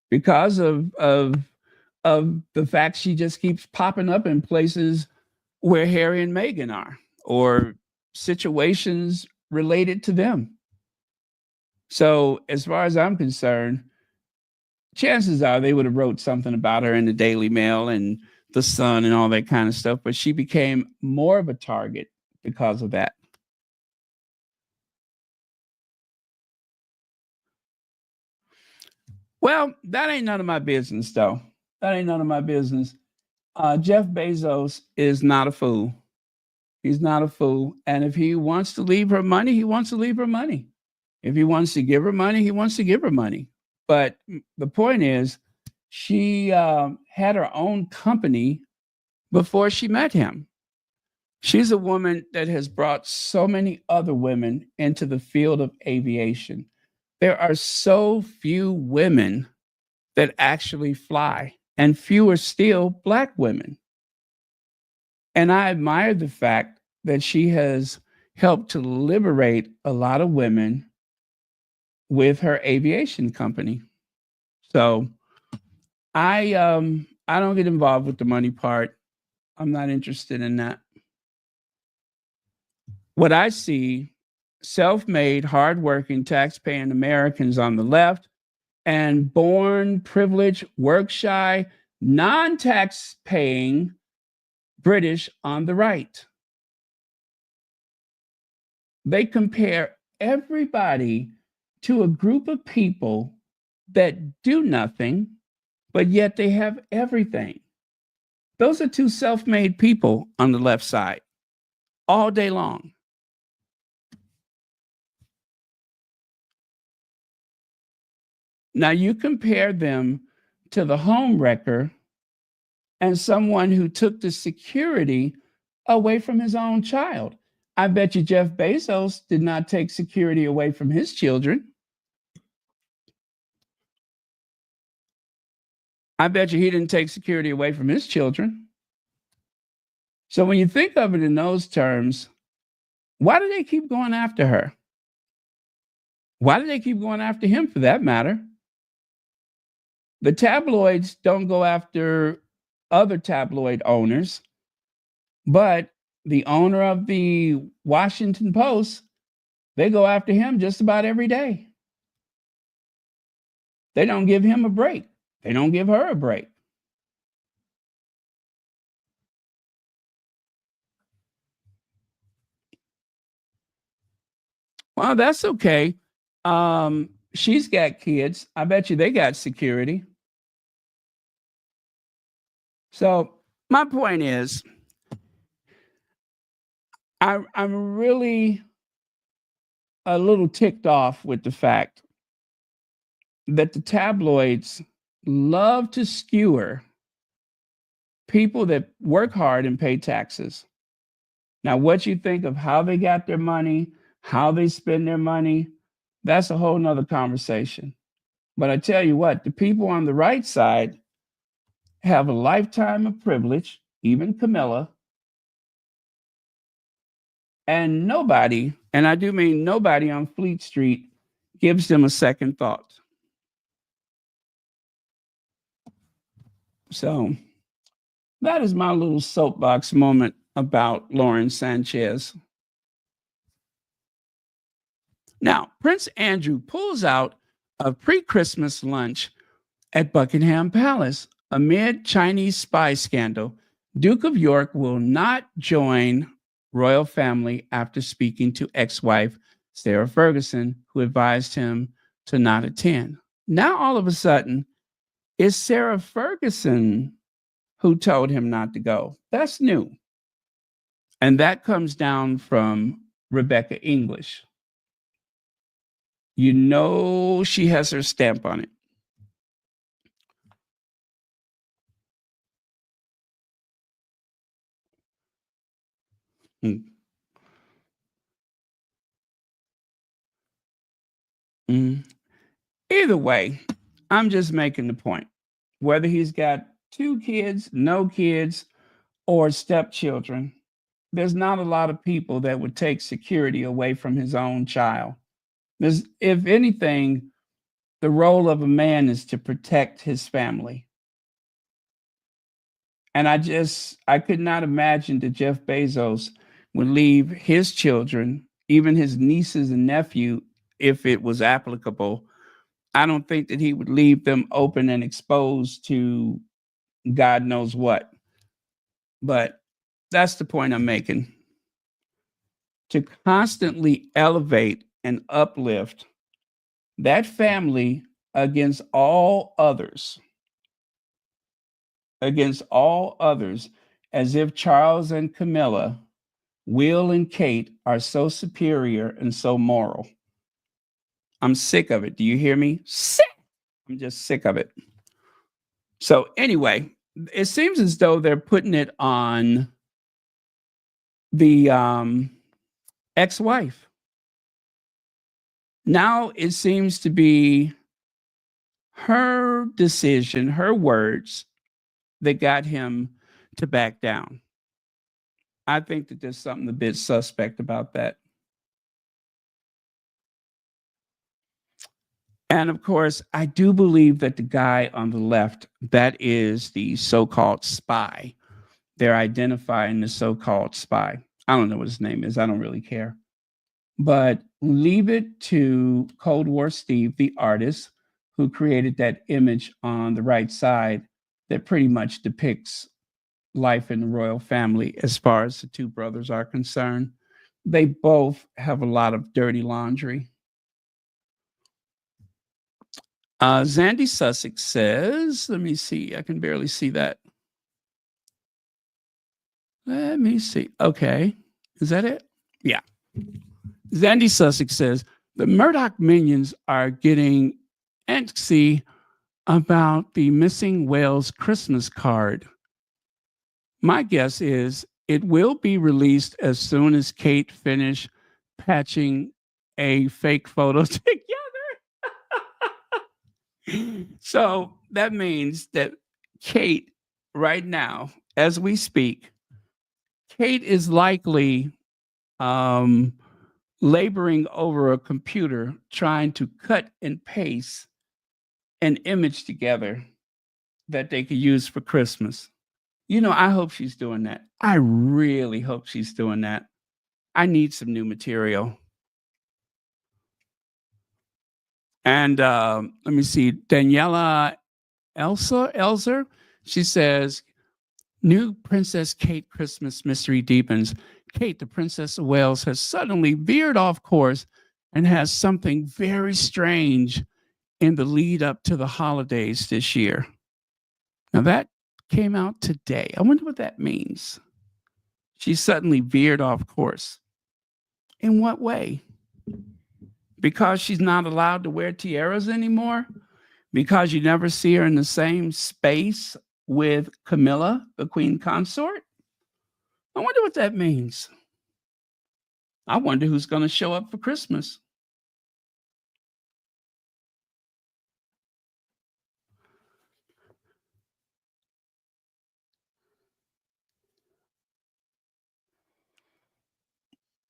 because of the fact she just keeps popping up in places where Harry and Meghan are, or situations related to them. So as far as I'm concerned, chances are they would have wrote something about her in the Daily Mail and the Sun and all that kind of stuff, but she became more of a target because of that. Well, that ain't none of my business, though. That ain't none of my business. Jeff Bezos is not a fool. He's not a fool. And if he wants to leave her money, he wants to leave her money. If he wants to give her money, he wants to give her money. But the point is, she had her own company before she met him. She's a woman that has brought so many other women into the field of aviation. There are so few women that actually fly, and fewer still Black women. And I admire the fact that she has helped to liberate a lot of women with her aviation company. So I don't get involved with the money part. I'm not interested in that. What I see, self-made, hardworking, tax-paying Americans on the left, and born privileged, work-shy, non-tax-paying British on the right. They compare everybody to a group of people that do nothing, but yet they have everything. Those are two self-made people on the left side all day long. Now you compare them to the home wrecker and someone who took the security away from his own child. I bet you Jeff Bezos did not take security away from his children. I bet you he didn't take security away from his children. So when you think of it in those terms, why do they keep going after her? Why do they keep going after him, for that matter? The tabloids don't go after other tabloid owners, but the owner of the Washington Post, they go after him just about every day. They don't give him a break. They don't give her a break. Well, that's okay. She's got kids. I bet you they got security. So my point is, I'm really a little ticked off with the fact that the tabloids love to skewer people that work hard and pay taxes. Now, what you think of how they got their money, how they spend their money, that's a whole nother conversation. But I tell you what, the people on the right side have a lifetime of privilege, even Camilla, and nobody, and I do mean nobody on Fleet Street, gives them a second thought. So that is my little soapbox moment about Lauren Sanchez. Now, Prince Andrew pulls out a pre-Christmas lunch at Buckingham Palace amid Chinese spy scandal. Duke of York will not join royal family after speaking to ex-wife Sarah Ferguson, who advised him to not attend. Now, all of a sudden, it's Sarah Ferguson who told him not to go. That's new. And that comes down from Rebecca English. You know she has her stamp on it. Mm. Either way, I'm just making the point. Whether he's got 2 kids, no kids, or stepchildren, there's not a lot of people that would take security away from his own child. If anything, the role of a man is to protect his family. And I could not imagine that Jeff Bezos would leave his children, even his nieces and nephew, if it was applicable. I don't think that he would leave them open and exposed to God knows what. But that's the point I'm making. To constantly elevate and uplift that family against all others, as if Charles and Camilla, Will and Kate are so superior and so moral. I'm sick of it. Do you hear me? Sick. I'm just sick of it. So anyway, it seems as though they're putting it on the ex-wife. Now it seems to be her decision, her words that got him to back down. I think that there's something a bit suspect about that. And of course, I do believe that the guy on the left, that is the so-called spy. They're identifying the so-called spy. I don't know what his name is. I don't really care. But leave it to Cold War Steve, the artist, who created that image on the right side that pretty much depicts life in the royal family as far as the 2 brothers are concerned. They both have a lot of dirty laundry. Zandy Sussex says, let me see, I can barely see that. Let me see. Okay. Is that it? Yeah. Zandy Sussex says, the Murdoch minions are getting antsy about the missing Wales Christmas card. My guess is it will be released as soon as Kate finish patching a fake photo together. So that means that Kate, right now, as we speak, Kate is likely laboring over a computer trying to cut and paste an image together that they could use for Christmas. I hope she's doing that. I really hope she's doing that. I need some new material. And let me see, Daniela Elzer, she says, new Princess Kate Christmas mystery deepens. Kate, the Princess of Wales, has suddenly veered off course and has something very strange in the lead up to the holidays this year. Now, that came out today. I wonder what that means. She suddenly veered off course. In what way? Because she's not allowed to wear tiaras anymore? Because you never see her in the same space with Camilla, the queen consort? I wonder what that means. I wonder who's going to show up for Christmas.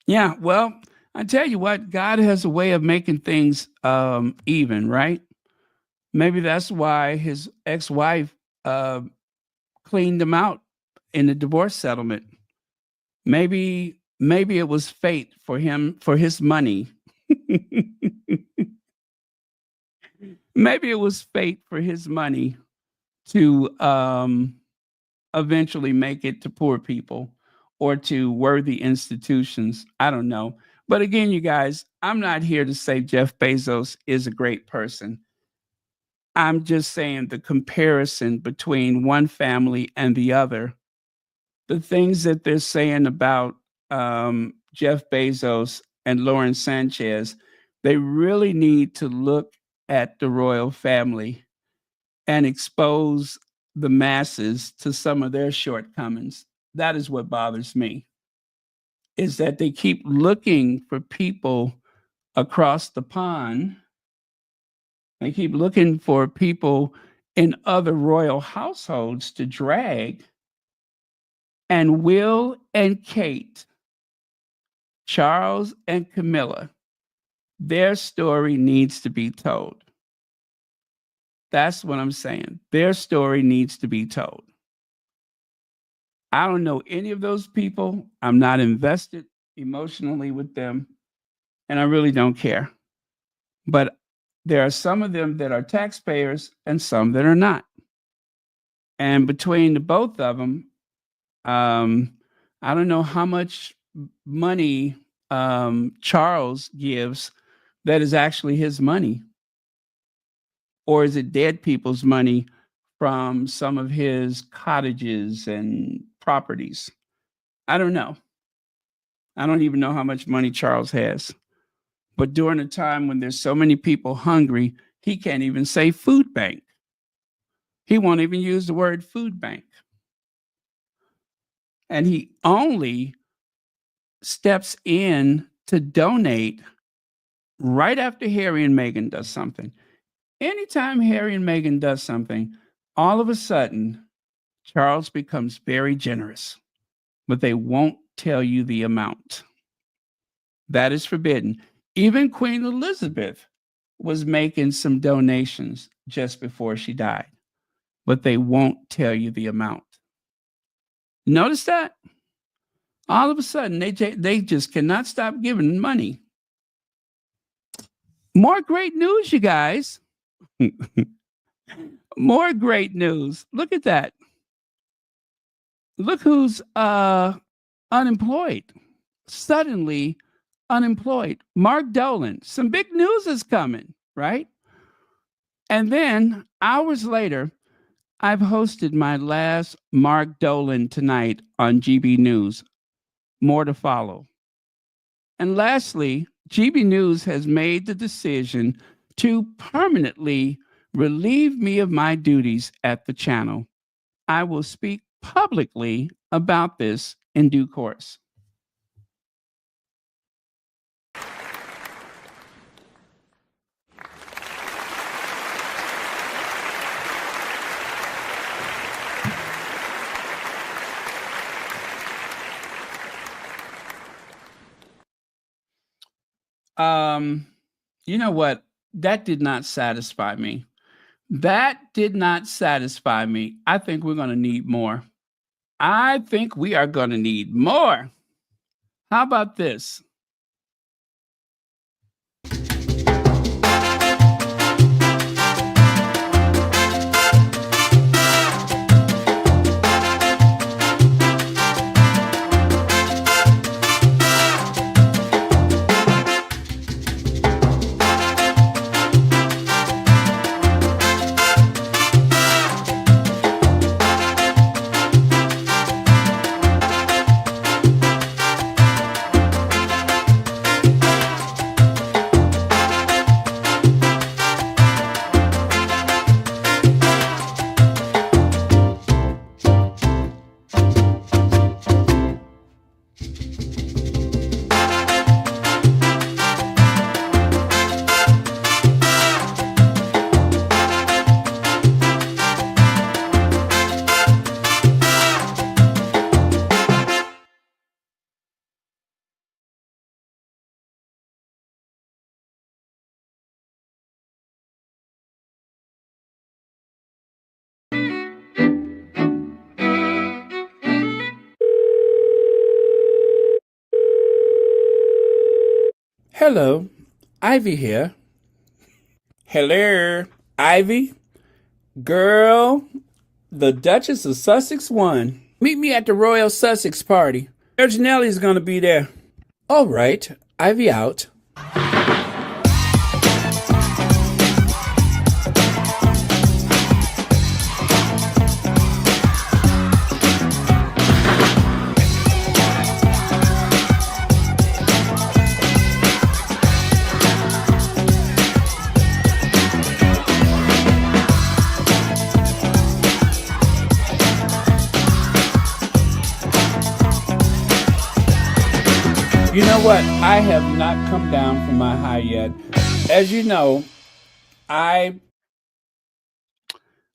Yeah, well, I tell you what, God has a way of making things even, right? Maybe that's why his ex-wife uh, cleaned him out in the divorce settlement. Maybe it was fate for him for his money. Maybe it was fate for his money to eventually make it to poor people or to worthy institutions. I don't know. But again, you guys, I'm not here to say Jeff Bezos is a great person. I'm just saying the comparison between one family and the other, the things that they're saying about Jeff Bezos and Lauren Sanchez, they really need to look at the royal family and expose the masses to some of their shortcomings. That is what bothers me, is that they keep looking for people across the pond. They keep looking for people in other royal households to drag. And Will and Kate, Charles and Camilla, their story needs to be told. That's what I'm saying. Their story needs to be told. I don't know any of those people. I'm not invested emotionally with them, and I really don't care. But there are some of them that are taxpayers and some that are not. And between the both of them, I don't know how much money Charles gives that is actually his money, or is it dead people's money from some of his cottages and properties? I don't know. I don't even know how much money Charles has. But during a time when there's so many people hungry, he can't even say food bank. He won't even use the word food bank. And he only steps in to donate right after Harry and Meghan does something. Anytime Harry and Meghan does something, all of a sudden, Charles becomes very generous, but they won't tell you the amount. That is forbidden. Even Queen Elizabeth was making some donations just before she died, but they won't tell you the amount. Notice that? All of a sudden, they just cannot stop giving money. More great news, you guys. More great news. Look at that. Look who's unemployed. Suddenly unemployed. Mark Dolan. Some big news is coming, right? And then hours later, I've hosted my last Mark Dolan tonight on GB News. More to follow. And lastly, GB News has made the decision to permanently relieve me of my duties at the channel. I will speak publicly about this in due course. Um, you know what? That did not satisfy me. That did not satisfy me. I think we're going to need more. I think we are going to need more. How about this? Hello, Ivy here. Hello, Ivy. Girl, the Duchess of Sussex won. Meet me at the Royal Sussex party. Janelle's gonna be there. All right, Ivy out. You know what? I have not come down from my high yet. As you know,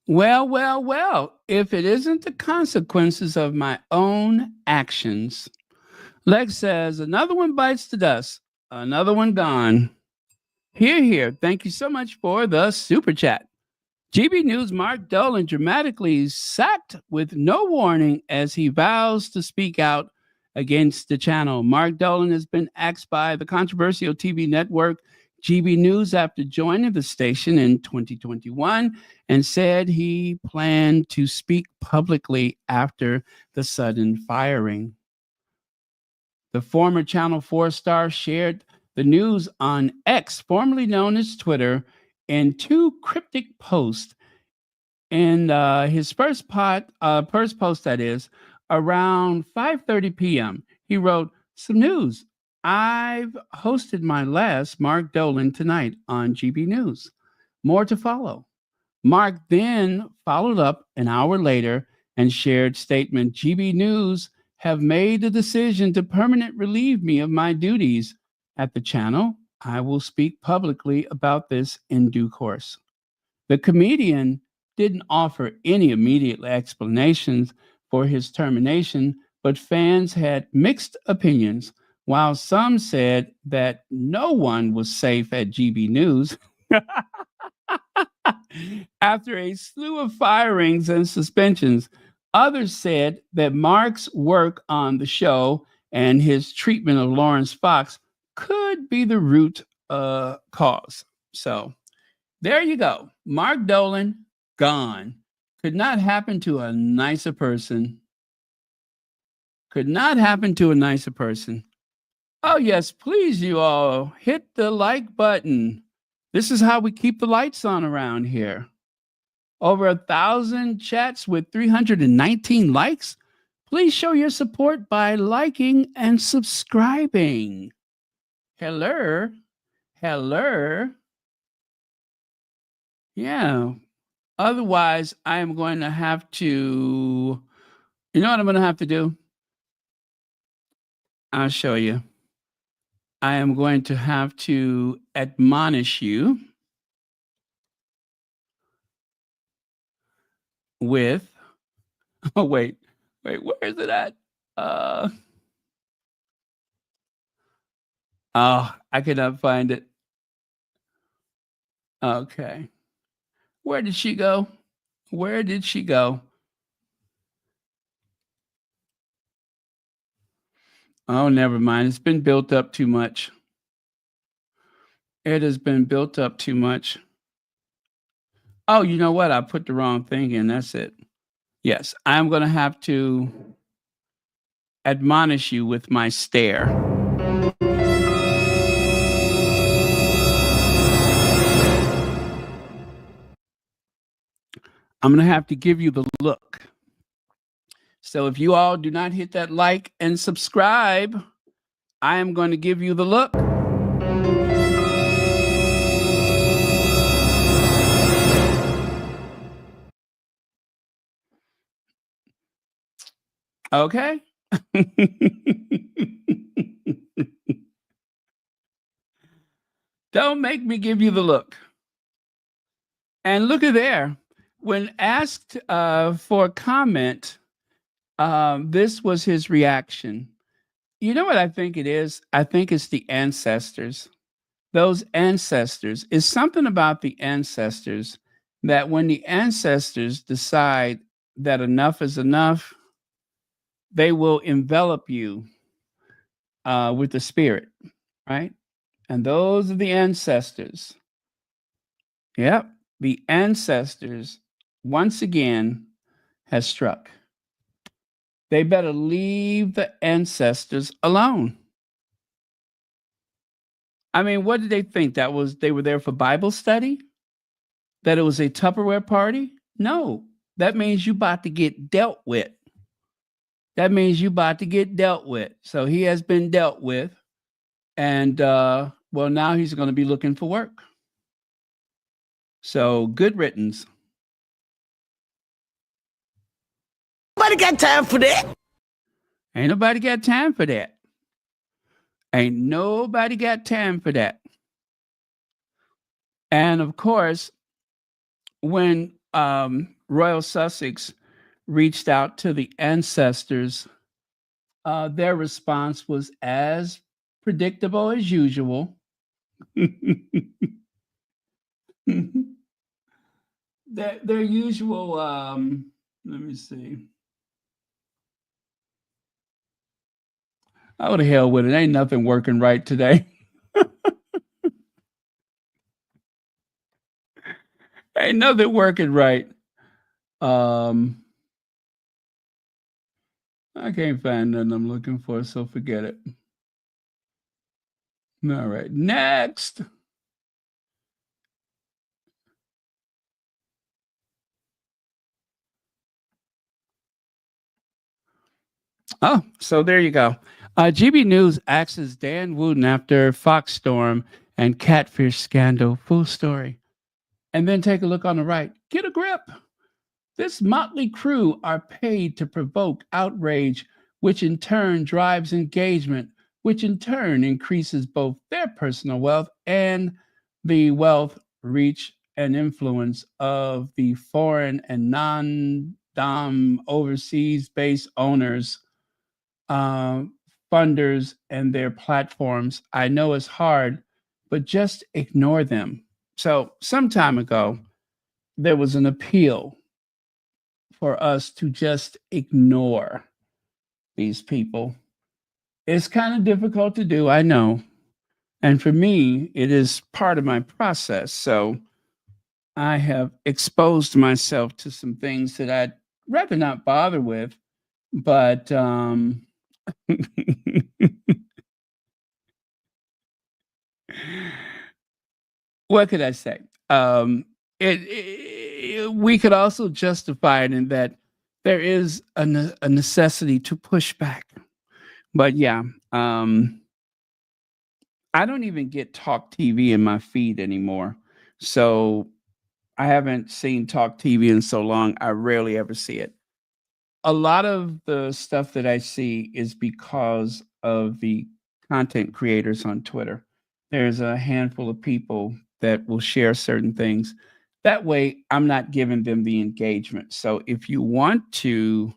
well, if it isn't the consequences of my own actions. Lex says, another one bites the dust, another one gone. Here. Thank you so much for the super chat. GB News Mark Dolan dramatically sacked with no warning as he vows to speak out against the channel. Mark Dolan has been axed by the controversial TV network GB News after joining the station in 2021 and said he planned to speak publicly after the sudden firing. The former Channel 4 star shared the news on X, formerly known as Twitter, in two cryptic posts. And his first post, that is, around 5:30 p.m., he wrote, some news. I've hosted my last Mark Dolan tonight on GB News. More to follow. Mark then followed up an hour later and shared statement, GB News have made the decision to permanently relieve me of my duties at the channel. I will speak publicly about this in due course. The comedian didn't offer any immediate explanations for his termination, but fans had mixed opinions. While some said that no one was safe at GB News after a slew of firings and suspensions, others said that Mark's work on the show and his treatment of Lawrence Fox could be the root cause. So there you go. Mark Dolan, gone. Could not happen to a nicer person. Could not happen to a nicer person. Oh, yes, please, you all hit the like button. This is how we keep the lights on around here. Over 1,000 chats with 319 likes. Please show your support by liking and subscribing. Hello. Yeah. Otherwise, I am going to have to, you know what I'm going to have to do? I'll show you. I am going to have to admonish you with, oh, wait, where is it at? Oh, I cannot find it. Okay. Where did she go? Oh, never mind. It's been built up too much. It has been built up too much. Oh, you know what? I put the wrong thing in. That's it. Yes, I'm going to have to admonish you with my stare. I'm going to have to give you the look. So if you all do not hit that like and subscribe, I am going to give you the look. Okay. Don't make me give you the look. And look at there. When asked for a comment, this was his reaction. You know what I think it is? I think it's the ancestors. Those ancestors is something about the ancestors that when the ancestors decide that enough is enough, they will envelop you with the spirit, right? And those are the ancestors. Yep, the ancestors once again has struck. They better leave the ancestors alone. I mean, what did they think? They were there for Bible study? That it was a Tupperware party? No. That means you about to get dealt with. That means you about to get dealt with. So he has been dealt with. And well, now he's going to be looking for work. So good riddance. Nobody got time for that. Ain't nobody got time for that. Ain't nobody got time for that. And of course, when Royal Sussex reached out to the ancestors, their response was as predictable as usual. their usual, let me see. Oh, the hell with it. Ain't nothing working right today. Ain't nothing working right. I can't find nothing I'm looking for, so forget it. All right, next. Oh, so there you go. GB News axes Dan Wooten after Fox Storm and Catfish scandal. Full story. And then take a look on the right. Get a grip. This motley crew are paid to provoke outrage, which in turn drives engagement, which in turn increases both their personal wealth and the wealth, reach, and influence of the foreign and non-dom overseas-based owners, funders, and their platforms. I know it's hard, but just ignore them. So some time ago, there was an appeal for us to just ignore these people. It's kind of difficult to do, I know. And for me, it is part of my process. So I have exposed myself to some things that I'd rather not bother with, but what could I say? We could also justify it in that there is a necessity to push back. But yeah, I don't even get Talk TV in my feed anymore. So I haven't seen Talk TV in so long. I rarely ever see it. A lot of the stuff that I see is because of the content creators on Twitter. There's a handful of people that will share certain things. That way, I'm not giving them the engagement. So if you want to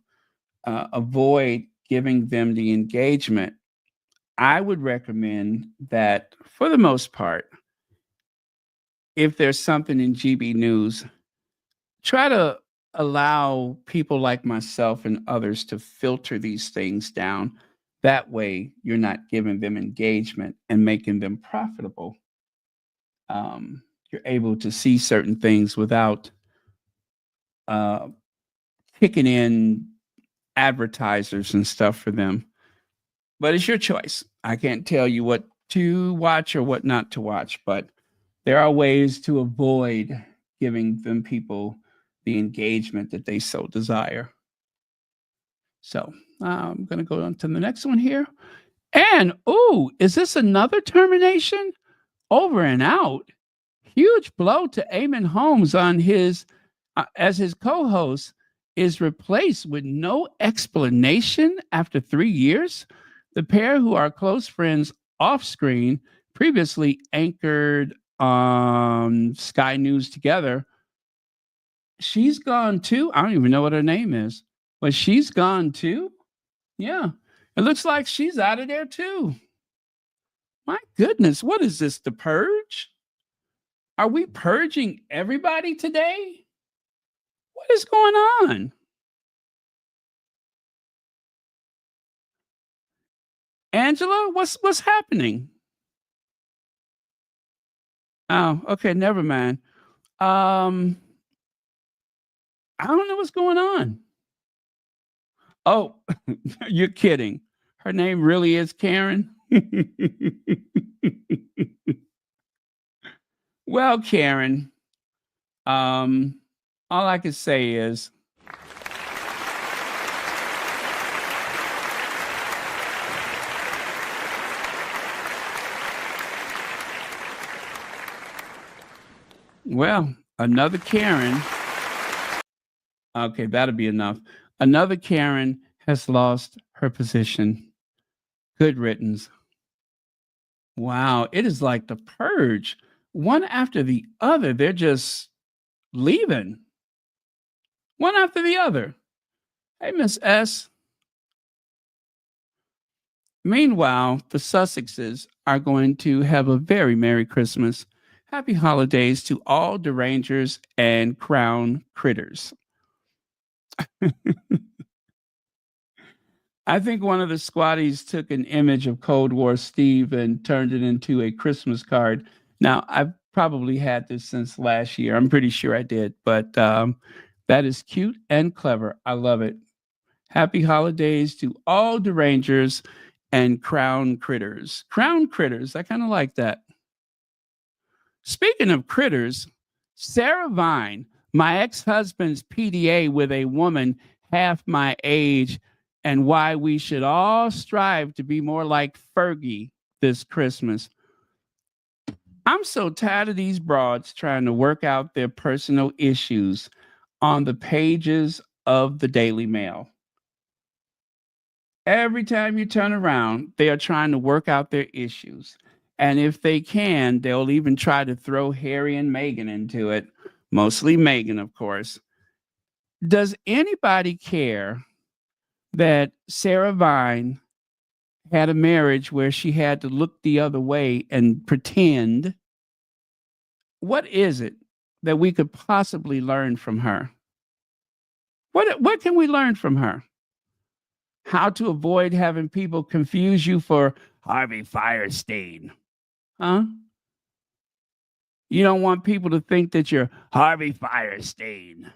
avoid giving them the engagement, I would recommend that for the most part, if there's something in GB News, try to allow people like myself and others to filter these things down That way, you're not giving them engagement and making them profitable. You're able to see certain things without uh, kicking in advertisers and stuff for them. But it's your choice. I can't tell you what to watch or what not to watch, but there are ways to avoid giving them people the engagement that they so desire. So I'm going to go on to the next one here. And, ooh, is this another termination? Over and out. Huge blow to Eamon Holmes on his as his co-host is replaced with no explanation after 3 years. The pair, who are close friends off screen, previously anchored on Sky News together. She's gone too. I don't even know what her name is, but she's gone too. Yeah, it looks like she's out of there too. My goodness, what is this? The purge? Are we purging everybody today? What is going on? Angela, what's happening? Oh, okay, never mind. I don't know what's going on. Oh, you're kidding. Her name really is Karen? Well, Karen, all I can say is well, another Karen. Okay, that'll be enough. Another Karen has lost her position. Good riddance. Wow, it is like the purge. One after the other, they're just leaving. One after the other. Hey, Miss S. Meanwhile, the Sussexes are going to have a very Merry Christmas. Happy holidays to all derangers and crown critters. I think one of the squatties took an image of Cold War Steve and turned it into a Christmas card. Now, I've probably had this since last year. I'm pretty sure I did, but that is cute and clever. I love it. Happy holidays to all derangers and crown critters. Crown critters. I kind of like that. Speaking of critters, Sarah Vine, my ex-husband's PDA with a woman half my age, and why we should all strive to be more like Fergie this Christmas. I'm so tired of these broads trying to work out their personal issues on the pages of the Daily Mail. Every time you turn around, they are trying to work out their issues. And if they can, they'll even try to throw Harry and Meghan into it. Mostly Meghan, of course. Does anybody care that Sarah Vine had a marriage where she had to look the other way and pretend? What is it that we could possibly learn from her? What can we learn from her? How to avoid having people confuse you for Harvey Firestein. Huh? You don't want people to think that you're Harvey Firestein.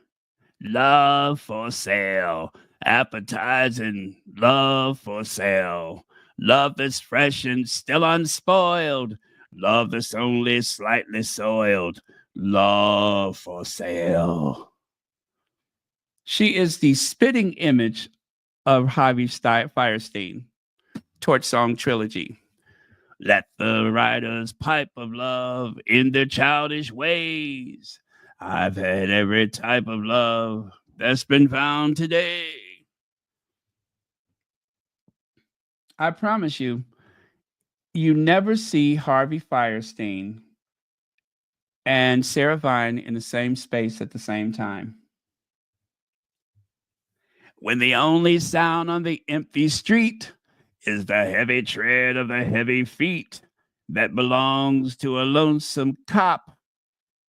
Love for sale. Appetizing love for sale. Love that's fresh and still unspoiled. Love that's only slightly soiled. Love for sale. She is the spitting image of Harvey Firestein. Torch Song Trilogy. Let the writers pipe of love in their childish ways. I've had every type of love that's been found today. I promise you, you never see Harvey Firestein and Sarah Vine in the same space at the same time. When the only sound on the empty street is the heavy tread of the heavy feet that belongs to a lonesome cop,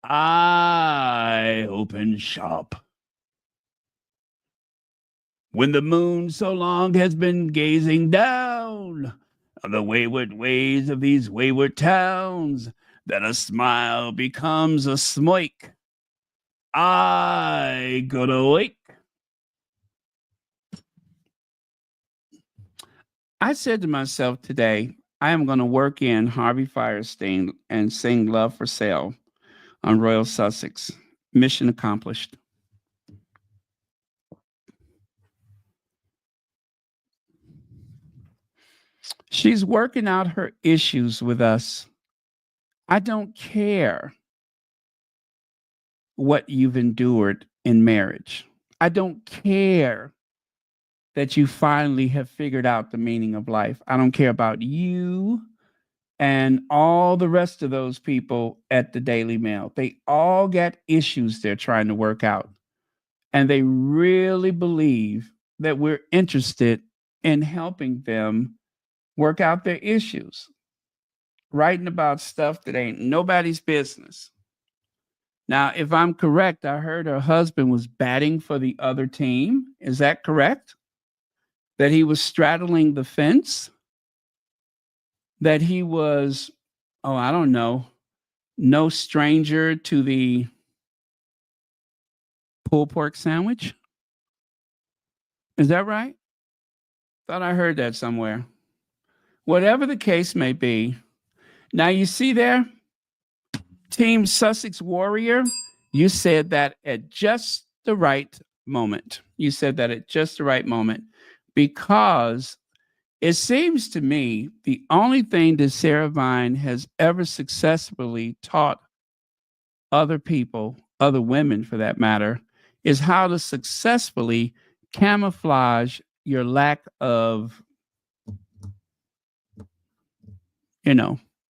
I open shop. When the moon so long has been gazing down The wayward ways of these wayward towns, that a smile becomes a smoik. I go to wake. I said to myself today, I am going to work in Harvey Firestein and sing Love for Sale on Royal Sussex. Mission accomplished. She's working out her issues with us. I don't care what you've endured in marriage. I don't care that you finally have figured out the meaning of life. I don't care about you and all the rest of those people at the Daily Mail. They all got issues they're trying to work out. And they really believe that we're interested in helping them work out their issues, writing about stuff that ain't nobody's business. Now, if I'm correct, I heard her husband was batting for the other team. Is that correct? That he was straddling the fence? That he was, oh, I don't know, no stranger to the pulled pork sandwich? Is that right? Thought I heard that somewhere. Whatever the case may be. Now, you see there, Team Sussex Warrior, you said that at just the right moment. You said that at just the right moment because it seems to me the only thing that Sarah Vine has ever successfully taught other people, other women for that matter, is how to successfully camouflage your lack of,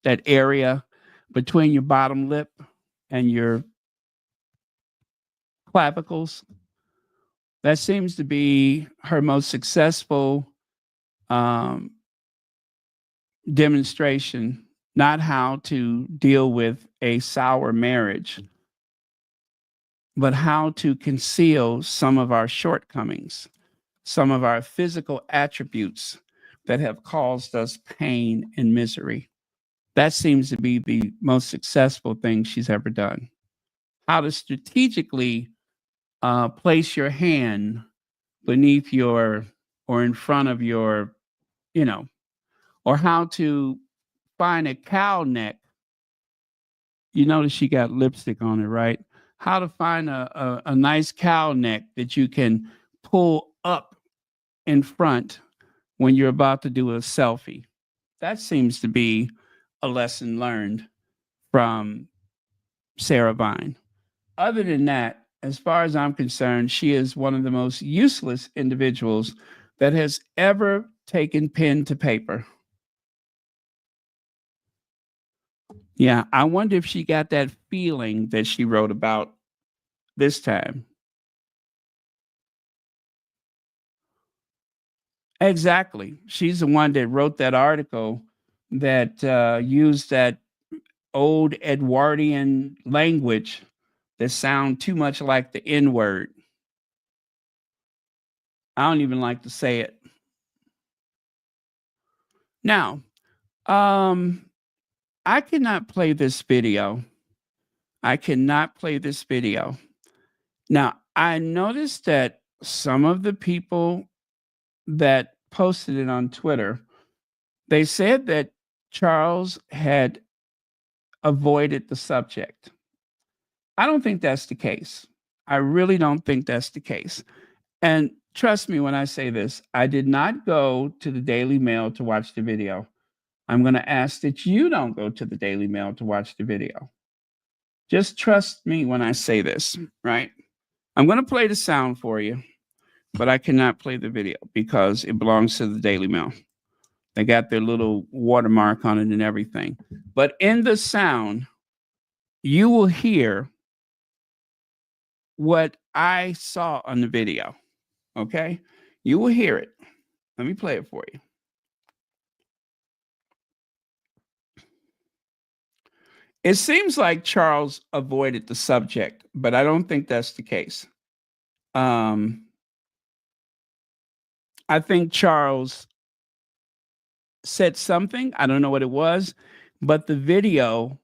that area between your bottom lip and your clavicles. That seems to be her most successful demonstration, not how to deal with a sour marriage, but how to conceal some of our shortcomings, some of our physical attributes that have caused us pain and misery. That seems to be the most successful thing she's ever done. How to strategically place your hand beneath your or in front of your, or how to find a cow neck. You notice she got lipstick on it, right? How to find a nice cow neck that you can pull up in front when you're about to do a selfie. That seems to be a lesson learned from Sarah Vine. Other than that, as far as I'm concerned, she is one of the most useless individuals that has ever taken pen to paper. Yeah, I wonder if she got that feeling that she wrote about this time. Exactly. She's the one that wrote that article that used that old Edwardian language that sound too much like the N word. I don't even like to say it. Now, I cannot play this video. I cannot play this video. Now, I noticed that some of the people that posted it on Twitter, they said that Charles had avoided the subject. I don't think that's the case. I really don't think that's the case. And trust me when I say this, I did not go to the Daily Mail to watch the video. I'm going to ask that you don't go to the Daily Mail to watch the video. Just trust me when I say this, right? I'm going to play the sound for you, but I cannot play the video because it belongs to the Daily Mail. They got their little watermark on it and everything. But in the sound, you will hear what I saw on the video. Okay? You will hear it. Let me play it for you. It seems like Charles avoided the subject, but I don't think that's the case. I think Charles said something. I don't know what it was, but the video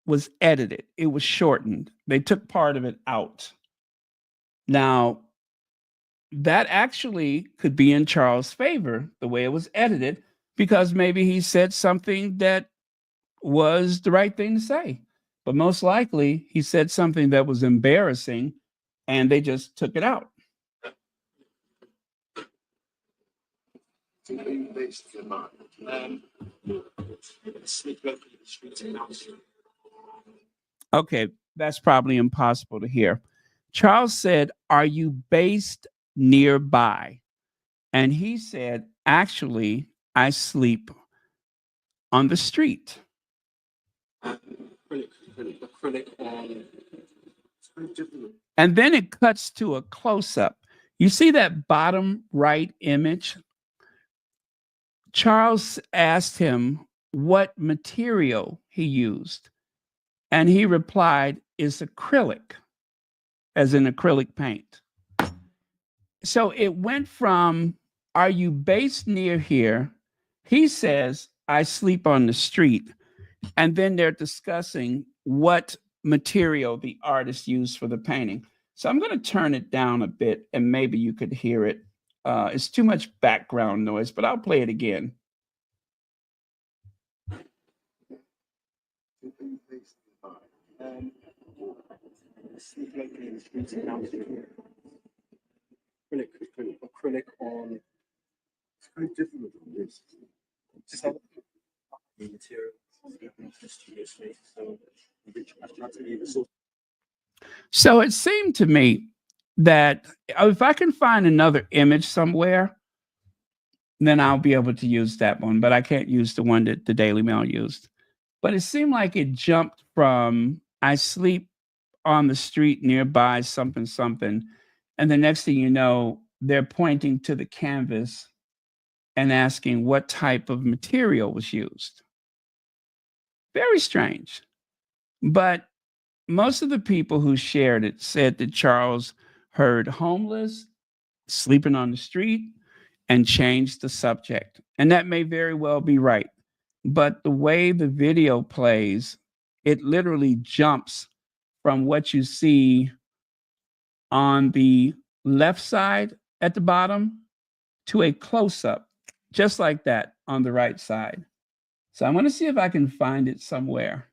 was edited. It was shortened. They took part of it out. Now, that actually could be in Charles' favor, the way it was edited, because maybe he said something that was the right thing to say. But most likely, he said something that was embarrassing, and they just took it out. Okay, that's probably impossible to hear. Charles said, "Are you based nearby?" And he said, "Actually, I sleep on the street." And then it cuts to a close-up. You see that bottom right image? Charles asked him what material he used. And he replied, "It's acrylic," as in acrylic paint. So it went from, "Are you based near here?" He says, "I sleep on the street." And then they're discussing what material the artist used for the painting. So I'm going to turn it down a bit and maybe you could hear it. It's too much background noise, but I'll play it again. Acrylic on. It's very different from this. Just have the material. So it seemed to me that if I can find another image somewhere, then I'll be able to use that one, but I can't use the one that the Daily Mail used. But it seemed like it jumped from, "I sleep on the street nearby something, something." And the next thing you know, they're pointing to the canvas and asking what type of material was used. Very strange. But most of the people who shared it said that Charles heard homeless, sleeping on the street, and changed the subject. And that may very well be right. But the way the video plays, it literally jumps from what you see on the left side at the bottom to a close-up, just like that on the right side. So I'm going to see if I can find it somewhere.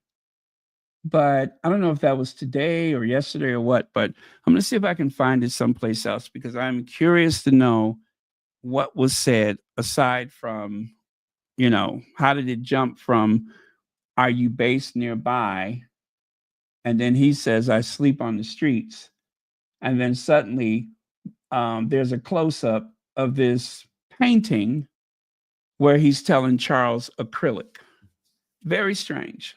But I don't know if that was today or yesterday or what, but I'm going to see if I can find it someplace else because I'm curious to know what was said aside from, how did it jump from, "Are you based nearby?" And then he says, "I sleep on the streets." And then suddenly there's a close-up of this painting where he's telling Charles acrylic. Very strange.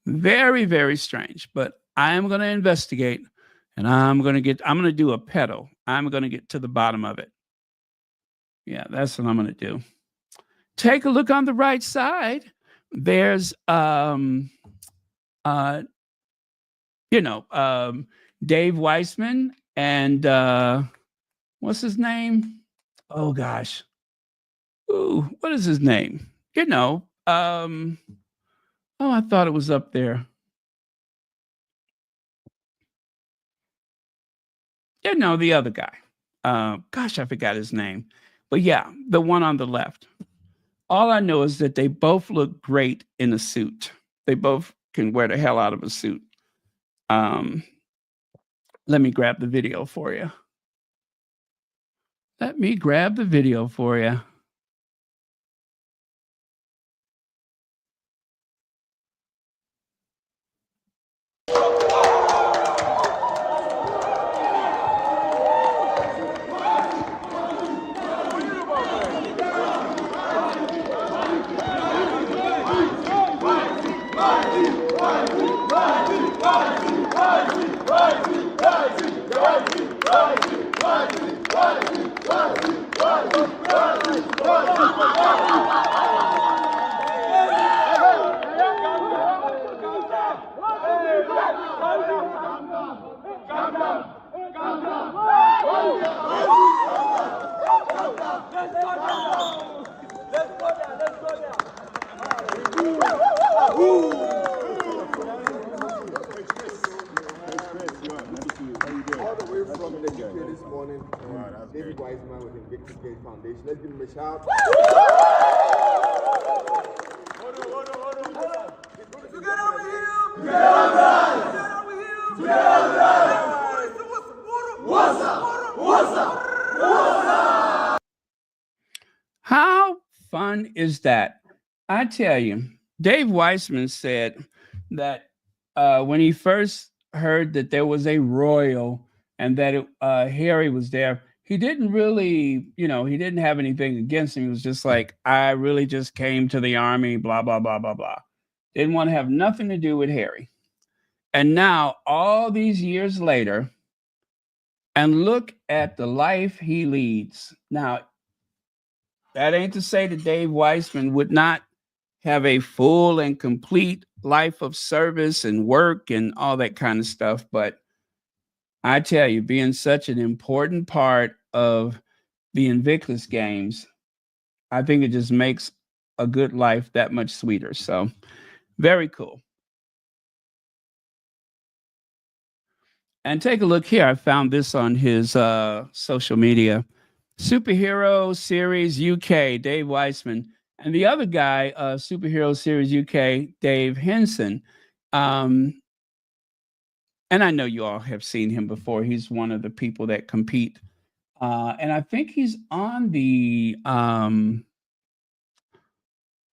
Very, very strange. But I am going to investigate and I'm going to do a pedo. I'm going to get to the bottom of it. Yeah, that's what I'm going to do. Take a look on the right side. There's, Dave Weissman and what's his name? Oh gosh. Ooh, what is his name? I thought it was up there. The other guy. Gosh, I forgot his name. But yeah, the one on the left. All I know is that they both look great in a suit. They both can wear the hell out of a suit. Let me grab the video for you. shout. How fun is that? I tell you, Dave Weissman said that when he first heard that there was a royal and that Harry was there, he didn't really, he didn't have anything against him. He was just like, I really just came to the army, blah, blah, blah, blah, blah. Didn't want to have nothing to do with Harry. And now, all these years later, and look at the life he leads. Now, that ain't to say that Dave Weissman would not have a full and complete life of service and work and all that kind of stuff. But I tell you, being such an important part of the Invictus Games, I think it just makes a good life that much sweeter. So very cool. And take a look here. I found this on his social media. Superhero Series UK, Dave Weissman. And the other guy, Superhero Series UK, Dave Henson. And I know you all have seen him before. He's one of the people that compete. And I think he's on the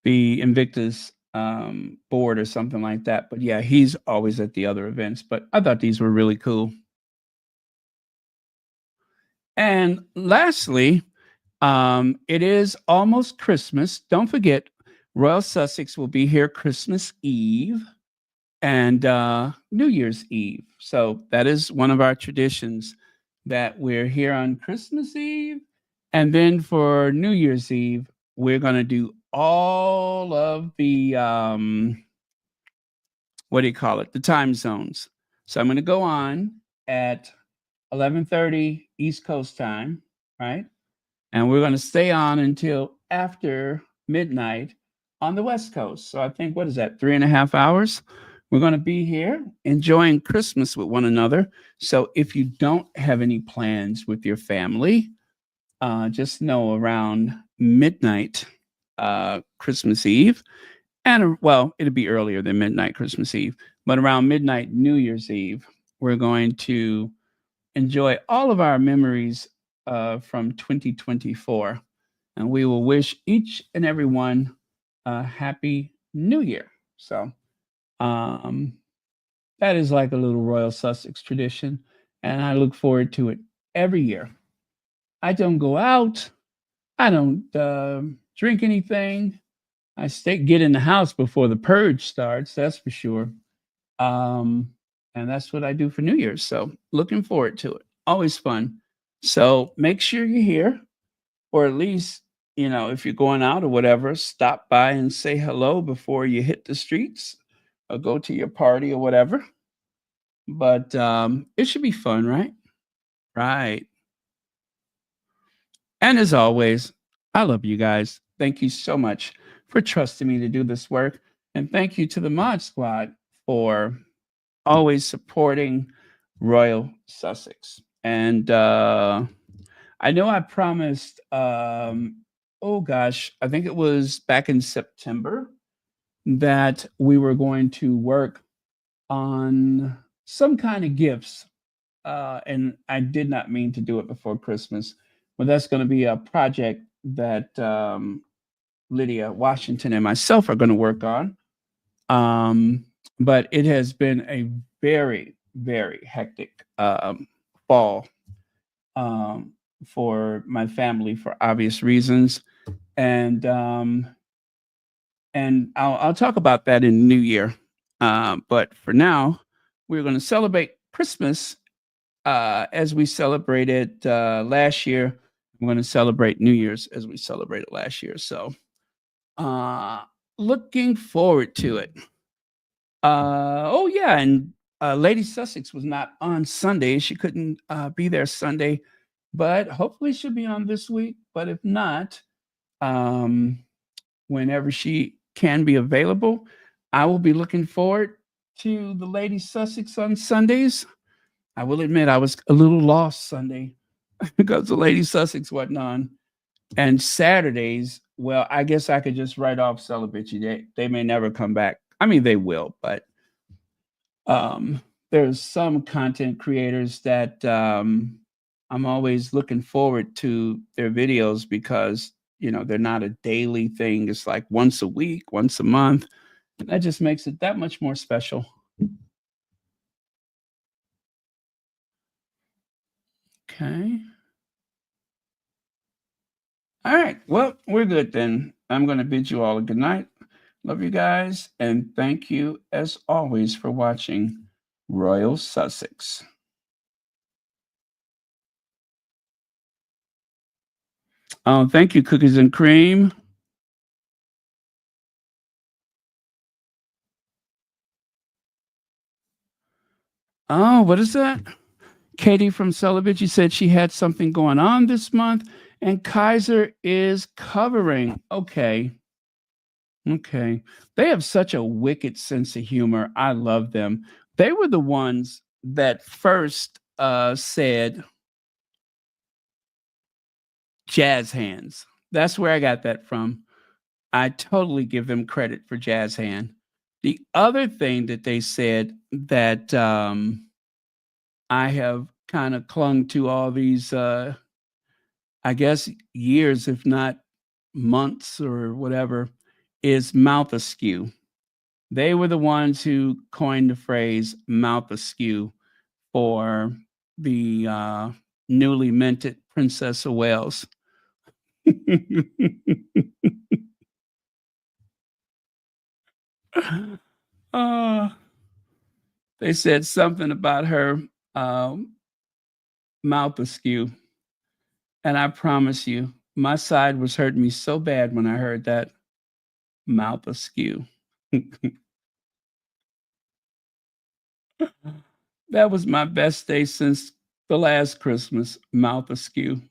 Invictus board or something like that. But yeah, he's always at the other events. But I thought these were really cool. And lastly, it is almost Christmas. Don't forget, Royal Sussex will be here Christmas Eve and New Year's Eve. So that is one of our traditions, that we're here on Christmas Eve. And then for New Year's Eve, we're going to do all of the, the time zones. So I'm going to go on at 11:30 East Coast time, right? And we're going to stay on until after midnight on the West Coast. So I think, what is that, 3.5 hours? We're going to be here enjoying Christmas with one another. So if you don't have any plans with your family, just know around midnight Christmas Eve, and well, it'll be earlier than midnight Christmas Eve, but around midnight New Year's Eve, we're going to enjoy all of our memories from 2024. And we will wish each and every one a happy new year. So that is like a little Royal Sussex tradition. And I look forward to it every year. I don't go out. I don't drink anything. I get in the house before the purge starts, that's for sure. And that's what I do for New Year's. So looking forward to it. Always fun. So make sure you're here, or at least, if you're going out or whatever, stop by and say hello before you hit the streets or go to your party or whatever. But it should be fun, right? Right. And as always, I love you guys. Thank you so much for trusting me to do this work. And thank you to the Mod Squad for always supporting Royal Sussex. And I know I promised, I think it was back in September, that we were going to work on some kind of gifts. And I did not mean to do it before Christmas, but that's going to be a project that Lydia Washington and myself are going to work on. But it has been a very, very hectic fall for my family for obvious reasons. And I'll talk about that in the new year. But for now, we're going to celebrate Christmas as we celebrated last year. We're going to celebrate New Year's as we celebrated last year. So looking forward to it. And Lady Sussex was not on Sunday. She couldn't be there Sunday, but hopefully she'll be on this week. But if not, whenever she can be available, I will be looking forward to the Lady Sussex on Sundays. I will admit I was a little lost Sunday because the Lady Sussex wasn't on. And Saturdays, well, I guess I could just write off Celibacy. They may never come back. I mean, they will, but um, there's some content creators that I'm always looking forward to their videos because they're not a daily thing. It's like once a week, once a month. And that just makes it that much more special. Okay. All right. Well, we're good then. I'm going to bid you all a good night. Love you guys. And thank you, as always, for watching Royal Sussex. Thank you, Cookies and Cream. Oh, what is that? Katie from Celibacy said she had something going on this month, and Kaiser is covering. Okay. Okay. They have such a wicked sense of humor. I love them. They were the ones that first said jazz hands. That's where I got that from. I totally give them credit for jazz hand. The other thing that they said that I have kind of clung to all these, I guess, years, if not months or whatever, is mouth askew. They were the ones who coined the phrase mouth askew for the newly minted Princess of Wales. uh, they said something about her mouth askew. And I promise you, my side was hurting me so bad when I heard that mouth askew. That was my best day since the last Christmas, mouth askew.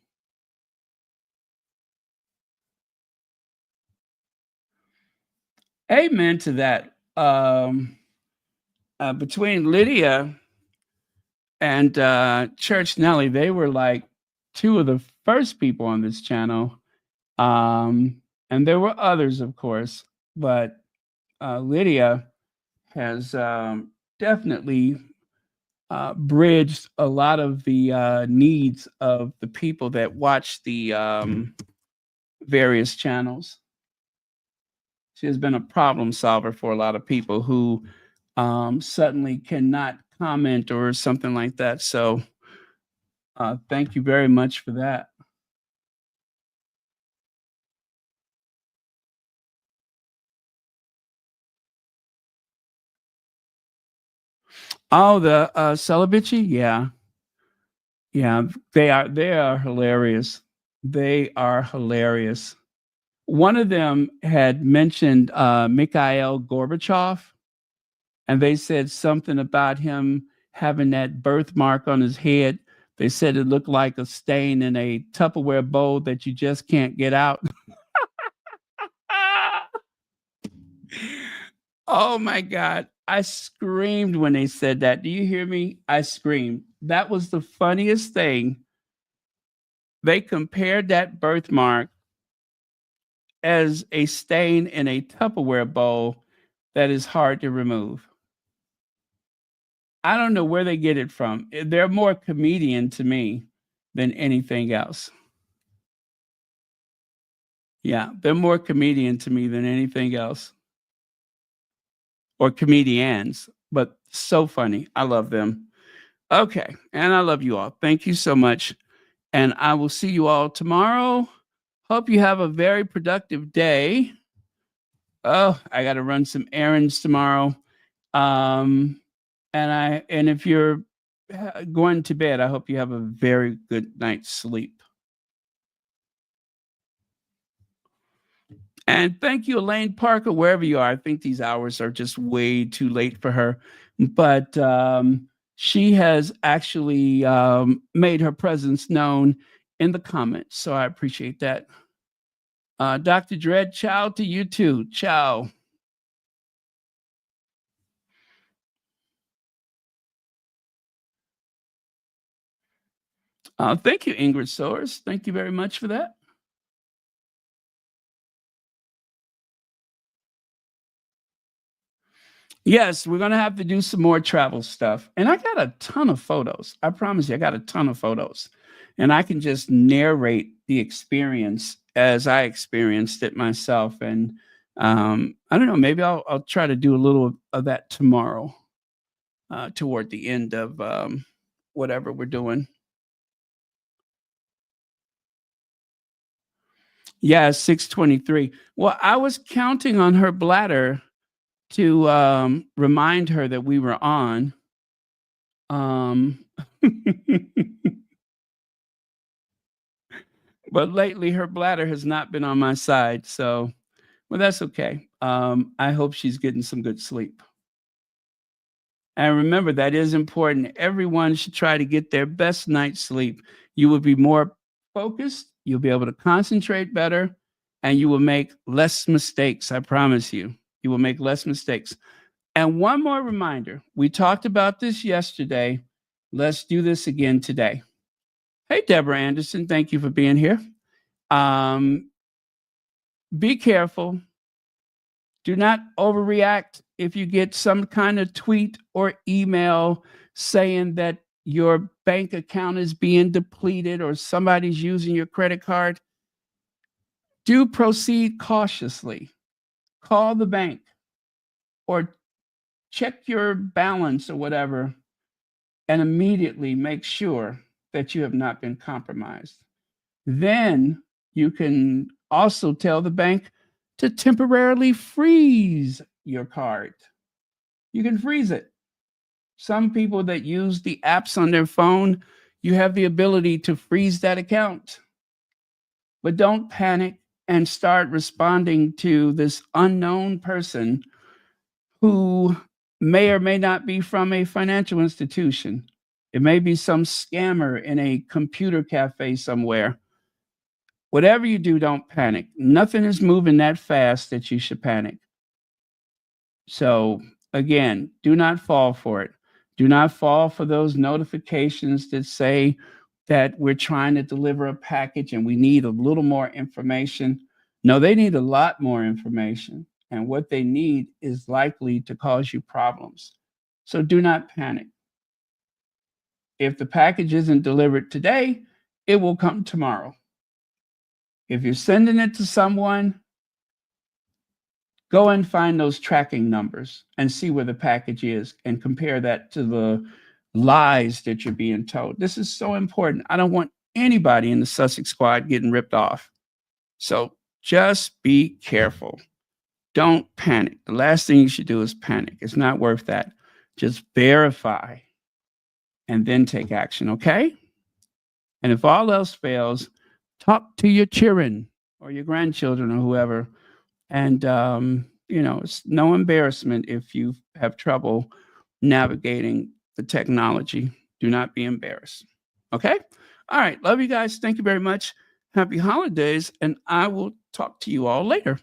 Amen to that. Between Lydia and Church Nelly, they were like two of the first people on this channel. And there were others, of course, but Lydia has definitely bridged a lot of the needs of the people that watch the various channels. She has been a problem solver for a lot of people who suddenly cannot comment or something like that. So thank you very much for that. Oh, the Celibacy? Yeah. Yeah, they are hilarious. They are hilarious. One of them had mentioned Mikhail Gorbachev, and they said something about him having that birthmark on his head. They said it looked like a stain in a Tupperware bowl that you just can't get out. Oh my God. I screamed when they said that. Do you hear me? I screamed. That was the funniest thing. They compared that birthmark as a stain in a Tupperware bowl that is hard to remove. I don't know where they get it from. They're more comedian to me than anything else. Yeah, they're more comedian to me than anything else. Or comedians, but so funny. I love them. Okay, and I love you all. Thank you so much. And I will see you all tomorrow. Hope you have a very productive day. Oh, I got to run some errands tomorrow. And if you're going to bed, I hope you have a very good night's sleep. And thank you, Elaine Parker, wherever you are. I think these hours are just way too late for her, but she has actually made her presence known in the comments, so I appreciate that. Dr. Dredd, ciao to you too. Ciao. Thank you, Ingrid Soares. Thank you very much for that. Yes, we're going to have to do some more travel stuff. And I got a ton of photos. I promise you, I got a ton of photos. And I can just narrate the experience as I experienced it myself. And I don't know, maybe I'll try to do a little of that tomorrow toward the end of whatever we're doing. Yeah, 6:23. Well, I was counting on her bladder to remind her that we were on. Um, but lately her bladder has not been on my side, so well, that's okay. I hope she's getting some good sleep. And remember, that is important. Everyone should try to get their best night's sleep. You will be more focused, you'll be able to concentrate better, and you will make less mistakes. I promise you. You will make less mistakes. And one more reminder, we talked about this yesterday. Let's do this again today. Hey, Deborah Anderson, thank you for being here. Be careful. Do not overreact if you get some kind of tweet or email saying that your bank account is being depleted or somebody's using your credit card. Do proceed cautiously. Call the bank or check your balance or whatever and immediately make sure that you have not been compromised. Then you can also tell the bank to temporarily freeze your card. You can freeze it. Some people that use the apps on their phone, you have the ability to freeze that account. But don't panic and start responding to this unknown person who may or may not be from a financial institution. It may be some scammer in a computer cafe somewhere. Whatever you do, don't panic. Nothing is moving that fast that you should panic. So, again, do not fall for it. Do not fall for those notifications that say that we're trying to deliver a package and we need a little more information. No, they need a lot more information. And what they need is likely to cause you problems. So do not panic. If the package isn't delivered today, it will come tomorrow. If you're sending it to someone, go and find those tracking numbers and see where the package is and compare that to the lies that you're being told. This is so important. I don't want anybody in the Sussex squad getting ripped off. So just be careful. Don't panic. The last thing you should do is panic. It's not worth that. Just verify and then take action, okay? And if all else fails, talk to your children or your grandchildren or whoever. And, it's no embarrassment if you have trouble navigating the technology. Do not be embarrassed. Okay? All right. Love you guys. Thank you very much. Happy holidays. And I will talk to you all later.